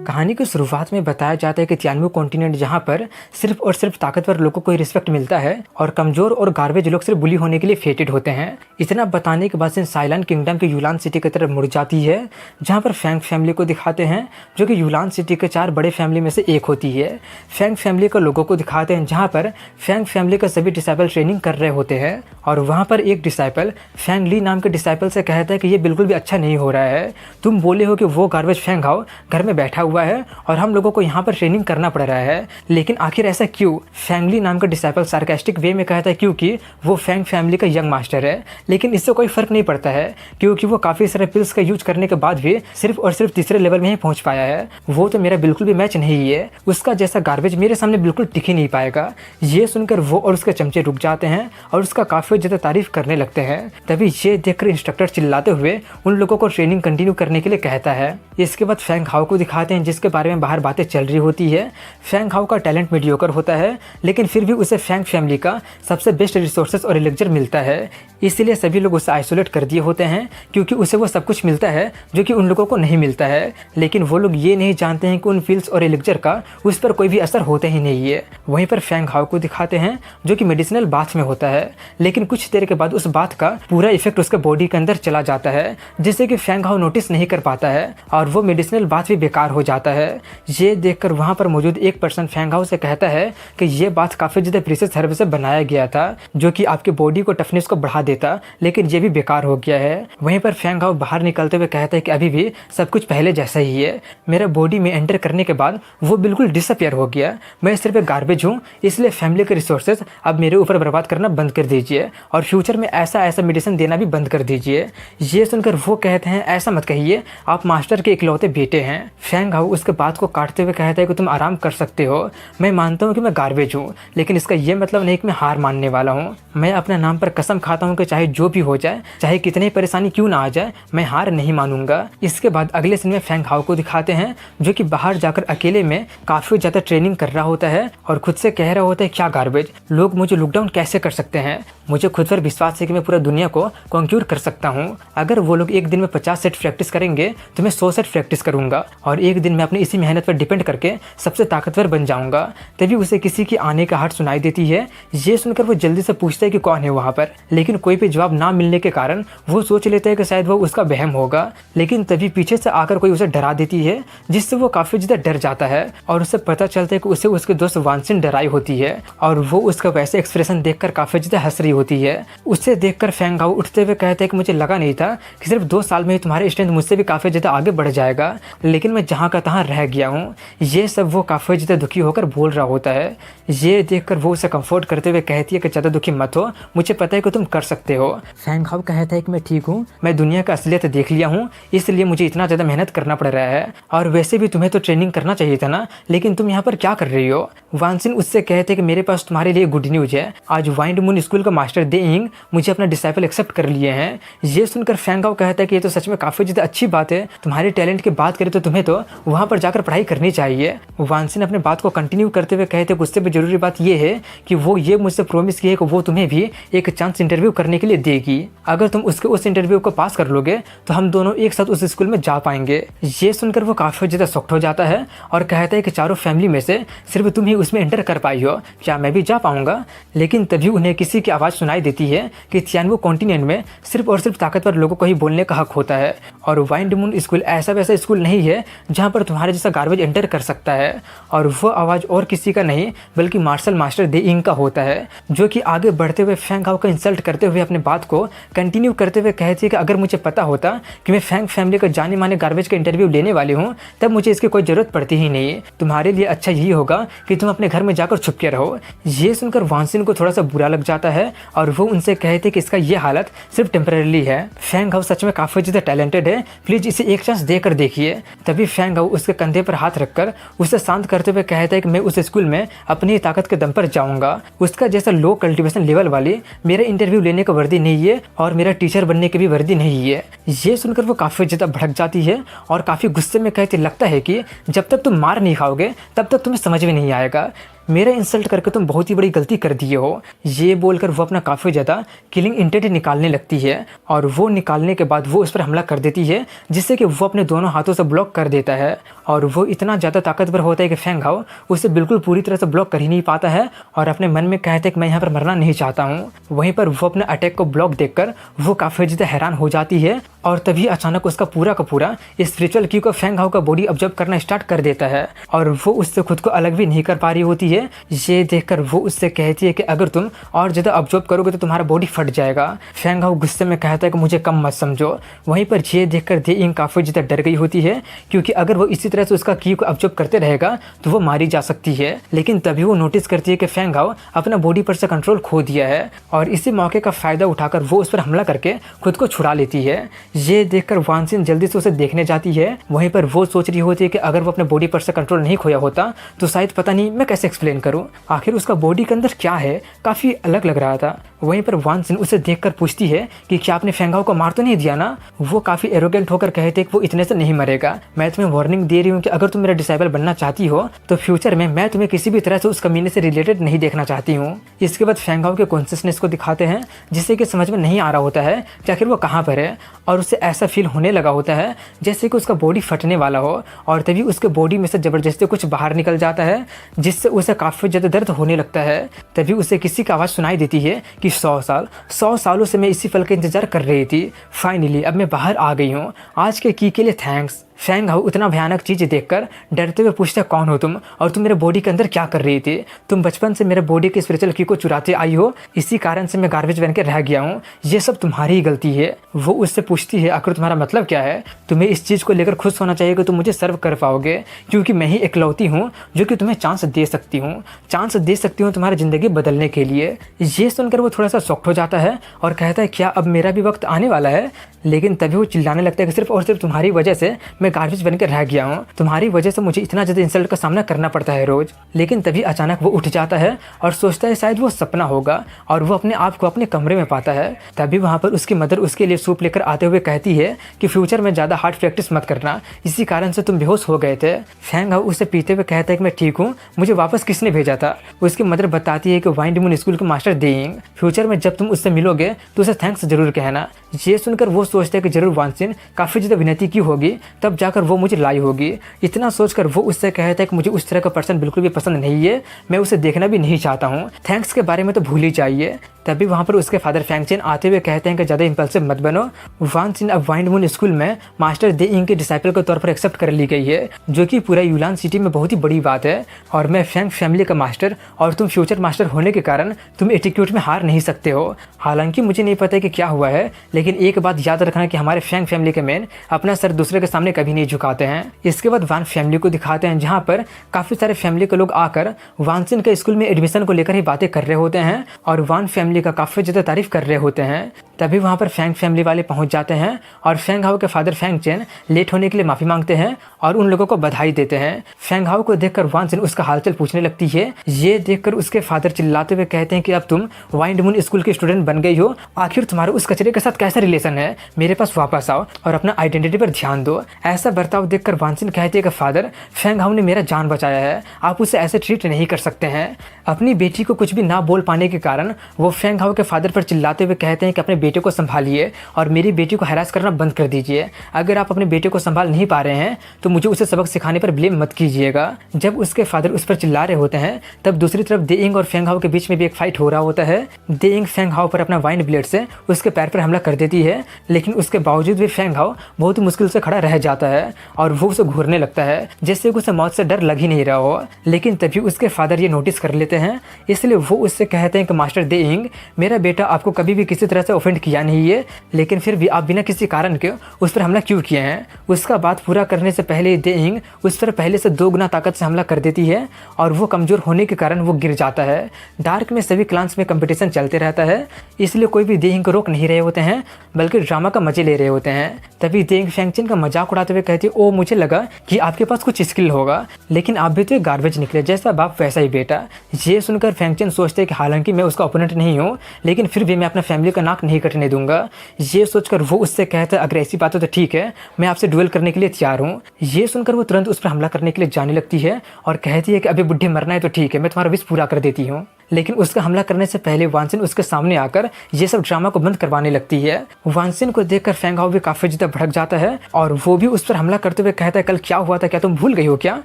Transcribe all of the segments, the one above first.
कहानी की शुरुआत में बताया जाता है कि तियानवे कॉन्टिनेंट जहाँ पर सिर्फ और सिर्फ ताकतवर लोगों को ही रिस्पेक्ट मिलता है और कमजोर और गार्बेज लोग सिर्फ बुली होने के लिए फेटेड होते हैं। इतना बताने के बाद से साइलान किंगडम की यूलान सिटी की तरफ मुड़ जाती है, जहाँ पर फैंग फैमिली को दिखाते हैं जो कि यूलान सिटी के 4 बड़े फैमिली में से एक होती है। फैंग फैमिली के लोगों को दिखाते हैं जहाँ पर फैंग फैमिली के सभी डिसाइपल ट्रेनिंग कर रहे होते हैं और वहाँ पर एक डिसाइपल फैंग ली नाम के डिसाइपल से कहता है कि ये बिल्कुल भी अच्छा नहीं हो रहा है। तुम बोले हो कि वो गार्बेज फैंग हाओ घर में बैठा हुआ है और हम लोगों को यहाँ पर ट्रेनिंग करना पड़ रहा है, लेकिन आखिर ऐसा क्यों? फैंग ली नाम का डिसाइपल सार्कास्टिक वे में कहता है क्योंकि वो फैंग फैमिली का यंग मास्टर है, लेकिन इससे कोई फर्क नहीं पड़ता है क्योंकि वो काफ़ी सारे पिल्स का यूज करने के बाद भी सिर्फ और सिर्फ तीसरे लेवल में ही पहुँच पाया है। वो तो मेरा बिल्कुल भी मैच नहीं है, उसका जैसा गार्बेज मेरे सामने बिल्कुल टिक ही नहीं पाएगा। ये सुनकर वो और उसके चमचे रुक जाते हैं और उसका काफ़ी ज़्यादा तारीफ करने लगते हैं। तभी ये देखकर इंस्ट्रक्टर चिल्लाते हुए उन लोगों को ट्रेनिंग कंटिन्यू करने के लिए कहता है। इसके बाद फैंग हाओ को दिखाते हैं जिसके बारे में बाहर बातें चल रही होती है। फैंग हाओ का टैलेंट मीडियोकर होता है, लेकिन फिर भी उसे फैंग फैमिली का सबसे बेस्ट रिसोर्सेज और एलिक्सर मिलता है, इसलिए सभी लोग उसे आइसोलेट कर दिए होते हैं क्योंकि उसे वो सब कुछ मिलता है जो कि उन लोगों को नहीं मिलता है। लेकिन वो लोग ये नहीं जानते हैं कि उन पिल्स और एलिक्सर का उस पर कोई भी असर होता ही नहीं है। वहीं पर फैंग हाओ को दिखाते हैं जो कि मेडिसिनल बाथ में होता है, लेकिन कुछ देर के बाद उस बाथ का पूरा इफेक्ट उसके बॉडी के अंदर चला जाता है, जिससे कि फैंग हाओ नोटिस नहीं कर पाता है और वो मेडिसिनल बाथ भी बेकार हो जाता है। ये देखकर वहाँ पर मौजूद एक पर्सन फैंग हाओ से कहता है कि ये बात काफ़ी ज़्यादा प्रीशियस हर्ब से बनाया गया था जो कि आपके बॉडी को टफनेस को बढ़ा देता, लेकिन ये भी बेकार हो गया है। वहीं पर फैंग हाओ बाहर निकलते हुए कहता है कि अभी भी सब कुछ पहले जैसा ही है, मेरा बॉडी में एंटर करने के बाद वो बिल्कुल डिसअपियर हो गया, मैं सिर्फ एक गार्बेज हूँ, इसलिए फैमिली के रिसोर्सेज अब मेरे ऊपर बर्बाद करना बंद कर दीजिए और फ्यूचर में ऐसा ऐसा मेडिसिन देना भी बंद कर दीजिए। ये सुनकर वो कहते हैं ऐसा मत कहिए, आप मास्टर के इकलौते बेटे हैं। फैंग हाओ उसके बात को काटते हुए कहता है कि तुम आराम कर सकते हो, मैं मानता हूँ कि मैं गार्बेज हूँ, लेकिन इसका ये मतलब नहीं कि मैं हार मानने वाला हूँ। मैं अपने नाम पर कसम खाता हूँ कि चाहे जो भी हो जाए, चाहे कितनी परेशानी क्यों ना आ जाए, मैं हार नहीं मानूंगा। इसके बाद अगले सीन में फैंग हाओ को दिखाते हैं जो कि बाहर जाकर अकेले में काफ़ी ज़्यादा ट्रेनिंग कर रहा होता है और खुद से कह रहा होता है क्या गार्बेज लोग मुझे लॉकडाउन कैसे कर सकते हैं, मुझे खुद पर विश्वास है कि मैं पूरा दुनिया को कॉन्क्यूर कर सकता हूँ। अगर वो लोग एक दिन में 50 सेट प्रैक्टिस करेंगे तो मैं 100 सेट प्रैक्टिस करूँगा और एक दिन में अपनी इसी मेहनत पर डिपेंड करके सबसे ताकतवर बन जाऊँगा। तभी उसे किसी की आने का आहट सुनाई देती है। ये सुनकर वो जल्दी से पूछता है कि कौन है वहाँ पर, लेकिन कोई भी जवाब ना मिलने के कारण वो सोच लेता है कि शायद वो उसका वहम होगा, लेकिन तभी पीछे से आकर कोई उसे डरा देती है जिससे वो काफ़ी ज़्यादा डर जाता है और उसे पता चलता है कि उसे उसके दोस्त वानसिन डराई होती है और वो उसका वैसे एक्सप्रेशन देखकर काफ़ी ज़्यादा हंस रही होती है। उसे देखकर फैंग हाओ उठते हुए कहते हैं कि मुझे लगा नहीं था कि सिर्फ 2 साल में ही तुम्हारे स्ट्रेंथ मुझसे भी काफ़ी ज़्यादा आगे बढ़ जाएगा, लेकिन मैं जहाँ का तहाँ रह गया हूँ। ये सब वो काफ़ी ज़्यादा दुखी होकर बोल रहा होता है। ये देखकर वो उसे कंफर्ट करते हुए कहती है कि ज़्यादा दुखी मत हो, मुझे पता है कि तुम कर सकते हो। फैंग हाओ कहता है कि मैं ठीक हूँ, मैं दुनिया का असलियत देख लिया हूँ, इसलिए मुझे इतना ज़्यादा मेहनत करना पड़ रहा है और वैसे भी तुम्हें तो ट्रेनिंग करना चाहिए था ना, लेकिन तुम यहाँ पर क्या कर रही हो? वानसिन उससे कहते हैं कि मेरे पास तुम्हारे लिए गुड न्यूज़ है, आज वाइंड मून स्कूल का मास्टर दे इंग मुझे अपना डिसाइपल एक्सेप्ट कर लिए हैं। ये सुनकर फैंग हाओ कहता है कि ये तो सच में काफ़ी ज़्यादा अच्छी बात है, तुम्हारे टैलेंट की बात करें तो तुम्हें तो वहाँ पर जाकर पढ़ाई करनी चाहिए। वानसिन अपने बात को कंटिन्यू करते हुए कहते हैं उससे भी जरूरी बात यह है कि वो ये मुझसे प्रॉमिस किया है कि वो तुम्हें भी एक चांस इंटरव्यू करने के लिए देगी, अगर तुम उस इंटरव्यू को पास कर लोगे तो हम दोनों एक साथ उस स्कूल में जा पाएंगे। ये सुनकर वो काफ़ी ज़्यादा शॉक्ड हो जाता है और कहता है कि चारों फैमिली में से सिर्फ तुम ही उसमें एंटर कर पाई हो, क्या मैं भी जा पाऊंगा? लेकिन तभी उन्हें किसी की आवाज़ सुनाई देती है कि तियानवे कॉन्टिनेंट में सिर्फ और सिर्फ ताकतवर लोगों को ही बोलने का हक होता है और वाइंड मून स्कूल ऐसा वैसा स्कूल नहीं है जहाँ पर तुम्हारे जैसा गार्बेज एंटर कर सकता है। और वो आवाज़ और किसी का नहीं बल्कि मार्शल मास्टर दे इंग का होता है, जो कि आगे बढ़ते हुए फैंग हाओ का इंसल्ट करते हुए अपने बात को कंटिन्यू करते हुए कहती है कि अगर मुझे पता होता कि मैं फैंग फैमिली का जाने माने गार्बेज का इंटरव्यू लेने वाली हूँ तब मुझे इसकी कोई ज़रूरत पड़ती ही नहीं, तुम्हारे लिए अच्छा यही होगा कि तुम अपने घर में जाकर छुप के रहो। ये सुनकर वानसिन को थोड़ा सा बुरा लग जाता है और वो उनसे कहते कि इसका ये हालत सिर्फ टेम्परेरी है, फैंग हाओ सच में काफ़ी ज़्यादा टैलेंटेड है, प्लीज़ इसे एक चांस देकर देखिए। तभी फैंग हाओ उसके कंधे पर हाथ रखकर उसे शांत करते हुए कहता है कि मैं उस स्कूल में अपनी ताकत के दम पर जाऊंगा, उसका जैसा लो कल्टीवेशन लेवल वाली मेरा इंटरव्यू लेने का वर्दी नहीं है और मेरा टीचर बनने की भी वर्दी नहीं है। ये सुनकर वो काफ़ी ज़्यादा भड़क जाती है और काफ़ी गुस्से में कहती लगता है कि जब तक तुम मार नहीं खाओगे तब तक तुम्हें समझ में नहीं आएगा। मेरा इंसल्ट करके तुम बहुत ही बड़ी गलती कर दिए हो। ये बोलकर वो अपना काफ़ी ज़्यादा किलिंग इंटेंट निकालने लगती है और वो निकालने के बाद वो उस पर हमला कर देती है, जिससे कि वो अपने दोनों हाथों से ब्लॉक कर देता है। और वो इतना ज़्यादा ताकतवर होता है कि फेंग हाओ उसे बिल्कुल पूरी तरह से ब्लॉक कर ही नहीं पाता है और अपने मन में कहते हैं कि मैं यहाँ पर मरना नहीं चाहता हूँ। वहीं पर वो अपने अटैक को ब्लॉक देखकर वो काफ़ी ज़्यादा हैरान हो जाती है और तभी अचानक उसका पूरा का पूरा स्पिरिचुअल की को फेंग हाओ का बॉडी ऑब्जर्व करना स्टार्ट कर देता है और वो उससे खुद को अलग भी नहीं कर पा रही होती है। ये देखकर वो उससे कहती है कि अगर तुम और ज़्यादा ऑब्जर्व करोगे तो तुम्हारा बॉडी फट जाएगा। फेंग हाओ गुस्से में कहता है कि मुझे कम मत समझो। वहीं पर ये देखकर दे इंग काफ़ी ज़्यादा डर गई होती है, क्योंकि अगर वो इसी तरह से उसका की को ऑब्जर्व करते रहेगा तो वो मारी जा सकती है। लेकिन तभी वो नोटिस करती है कि फेंग हाओ अपना बॉडी पर से कंट्रोल खो दिया है और इसी मौके का फ़ायदा उठाकर वो उस पर हमला करके खुद को छुड़ा लेती है। ये देखकर वान सिन जल्दी से उसे देखने जाती है। वहीं पर वो सोच रही होती है कि अगर वो अपने बॉडी पर से कंट्रोल नहीं खोया होता तो शायद पता नहीं मैं कैसे एक्सप्लेन करूं, आखिर उसका बॉडी के अंदर क्या है, काफ़ी अलग लग रहा था। वहीं पर वान सिन उसे देखकर पूछती है कि क्या आपने फेंग हाओ को मार तो नहीं दिया ना। वो काफ़ी एरोगेंट होकर कहते कि वो इतने से नहीं मरेगा। मैं तुम्हें वार्निंग दे रही हूँ कि अगर तुम मेरा डिसाइबल बनना चाहती हो तो फ्यूचर में मैं तुम्हें किसी भी तरह से उस कमीने से रिलेटेड नहीं देखना चाहती हूँ। इसके बाद फेंग हाओ के कॉन्शियसनेस को दिखाते हैं, जिससे कि समझ में नहीं आ रहा होता है कि आखिर वो कहाँ पर है और उसे ऐसा फील होने लगा होता है जैसे कि उसका बॉडी फटने वाला हो और तभी उसके बॉडी में से ज़बरदस्ती कुछ बाहर निकल जाता है, जिससे उसे काफ़ी ज़्यादा दर्द होने लगता है। तभी उसे किसी की आवाज़ सुनाई देती है कि 100 सालों से मैं इसी पल का इंतज़ार कर रही थी, फाइनली अब मैं बाहर आ गई हूँ, आज के की के लिए थैंक्स। फेंग हाओ उतना भयानक चीज़ देखकर डरते हुए पूछता कौन हो तुम और तुम मेरे बॉडी के अंदर क्या कर रही थी। तुम बचपन से मेरे बॉडी के स्पिरिचुअल की को चुराते आई हो, इसी कारण से मैं गार्बेज बन के रह गया हूँ, ये सब तुम्हारी ही गलती है। वो उससे पूछती है आखिर तुम्हारा मतलब क्या है। तुम्हें इस चीज़ को लेकर खुश होना चाहिए कि तुम मुझे सर्व कर पाओगे, क्योंकि मैं ही इकलौती हूँ जो कि तुम्हें चांस दे सकती हूँ तुम्हारी ज़िंदगी बदलने के लिए। ये सुनकर वो थोड़ा सा शॉक्ड हो जाता है और कहता है क्या अब मेरा भी वक्त आने वाला है। लेकिन तभी वो चिल्लाने लगता है कि सिर्फ और सिर्फ तुम्हारी वजह से मैं गार्बेज बनकर रह गया हूँ, तुम्हारी वजह से मुझे इतना ज़्यादा इंसल्ट का सामना करना पड़ता है रोज़। लेकिन तभी अचानक वो उठ जाता है और सोचता है शायद वो सपना होगा और वो अपने आप को अपने कमरे में पाता है। तभी वहाँ पर उसकी मदर उसके लिए सूप लेकर आते हुए कहती है कि फ्यूचर में ज़्यादा हार्ड प्रैक्टिस मत करना, इसी कारण से तुम बेहोश हो गए थे। फेंग हाओ उसे पीते हुए कहता है कि मैं ठीक हूँ, मुझे वापस किसने भेजा था। उसकी मदर बताती है कि वाइंड मून स्कूल के मास्टर दे इंग, फ्यूचर में जब तुम उससे मिलोगे तो उसे थैंक्स जरूर कहना। ये सुनकर वो सोचते हैं कि जरूर वान सिन काफ़ी ज़्यादा विनती की होगी तब जाकर वो मुझे लाई होगी। इतना सोचकर वो उससे कहता है कि मुझे उस तरह का पर्सन बिल्कुल भी पसंद नहीं है, मैं उसे देखना भी नहीं चाहता हूँ, थैंक्स के बारे में तो भूल ही जाइए। तभी वहाँ पर उसके फादर फेंग चेन आते हुए कहते हैं कि ज़्यादा इंपल्सिव मत बनो, वान सिन अब वाइंड मून स्कूल में मास्टर दे इंग के डिसाइपल के तौर पर एक्सेप्ट कर ली गई है, जो कि पूरा यूलान सिटी में बहुत ही बड़ी बात है। और मैं फेंग फैमिली का मास्टर और तुम फ्यूचर मास्टर होने के कारण तुम एटीट्यूड में हार नहीं सकते हो। हालांकि मुझे नहीं पता कि क्या हुआ है, लेकिन एक बात याद रखना कि हमारे फेंग फैमिली के मैन अपना सर दूसरे के सामने कभी नहीं झुकाते हैं। इसके बाद वान फैमिली को दिखाते हैं, जहाँ पर काफ़ी सारे फैमिली के लोग आकर वान सिन के स्कूल में एडमिशन को लेकर ही बातें कर रहे होते हैं और वान फैमिली का काफ़ी ज़्यादा तारीफ कर रहे होते हैं। तभी वहाँ पर फेंग फैमिली वाले पहुँच जाते हैं और फेंग हाओ के फादर फेंग चेन लेट होने के लिए माफ़ी मांगते हैं और उन लोगों को बधाई देते हैं। फेंग हाओ को देखकर वान सिन उसका हालचाल पूछने लगती है। ये देखकर उसके फादर चिल्लाते हुए कहते हैं कि अब तुम वाइंड मून स्कूल के स्टूडेंट बन गई हो, आखिर तुम्हारे उस कचरे के साथ कैसा रिलेशन है, मेरे पास वापस आओ और अपना आइडेंटिटी पर ध्यान दो। ऐसा बर्ताव देखकर वान सिन कहती है कि फादर फेंग हाओ ने मेरा जान बचाया है, आप उसे ऐसे ट्रीट नहीं कर सकते हैं। अपनी बेटी को कुछ भी ना बोल पाने के कारण वो फेंग हाओ के फादर पर चिल्लाते हुए कहते हैं कि अपने बेटे को संभालिए और मेरी बेटी को हरास करना बंद कर दीजिए। अगर आप अपने बेटे को संभाल नहीं पा रहे हैं तो मुझे उसे सबक सिखाने पर ब्लेम मत कीजिएगा। जब उसके फादर उस पर चिल्ला रहे होते हैं तब दूसरी तरफ दे इंग और फेंग हाओ के बीच में भी एक फाइट हो रहा होता है। दे इंग फेंग हाओ पर अपना वाइंड ब्लेड से उसके पैर पर हमला कर देती है, लेकिन उसके बावजूद भी फेंग हाओ बहुत ही मुश्किल से खड़ा रह जाता है और वो उसे घूरने लगता है जैसे उसे मौत से डर लग ही नहीं रहा हो। लेकिन तभी उसके फादर ये नोटिस कर लेते हैं, इसलिए वो उससे कहते हैं कि मास्टर दे इंग, मेरा बेटा आपको कभी भी किसी तरह से ऑफेंड किया नहीं है, लेकिन फिर भी आप बिना किसी कारण के उस पर हमला क्यों किए हैं। उसका बात पूरा करने से पहले दे इंग उस पर पहले से 2 गुना ताकत से हमला कर देती है और वो कमज़ोर होने के कारण वो गिर जाता है। डार्क में सभी क्लान्स में कंपटीशन चलते रहता है, इसलिए कोई भी दे इंग को रोक नहीं रहे होते हैं बल्कि ड्रामा का मजे ले रहे होते हैं। तभी दे इंग फेंग चेन का मजाक उड़ाते हुए कहती है, ओ मुझे लगा कि आपके पास कुछ स्किल होगा, लेकिन आप भी तो एक गार्बेज निकले, जैसा बाप वैसा ही बेटा। ये सुनकर फैंगचेन सोचते हैं कि हालांकि मैं उसका ओपोनेंट नहीं हूँ, लेकिन फिर भी मैं अपना फैमिली का नाक नहीं कटने दूंगा। ये सोचकर वो उससे कहता है, अगर ऐसी बात हो तो ठीक है, मैं आपसे डुएल करने के लिए तैयार हूँ। ये सुनकर वो तुरंत उस पर हमला करने के लिए जाने लगती है और कहती है कि अभी बुढ़े मरना है तो ठीक है, मैं तुम्हारा विश पूरा कर देती हूँ। लेकिन उसका हमला करने से पहले वानसिन उसके सामने आकर ये सब ड्रामा को बंद करवाने लगती है। वानसिन को देखकर फेंग हाओ भी काफी ज्यादा भड़क जाता है और वो भी उस पर हमला करते हुए कहता है, कल क्या हुआ था, क्या तुम भूल गई हो क्या?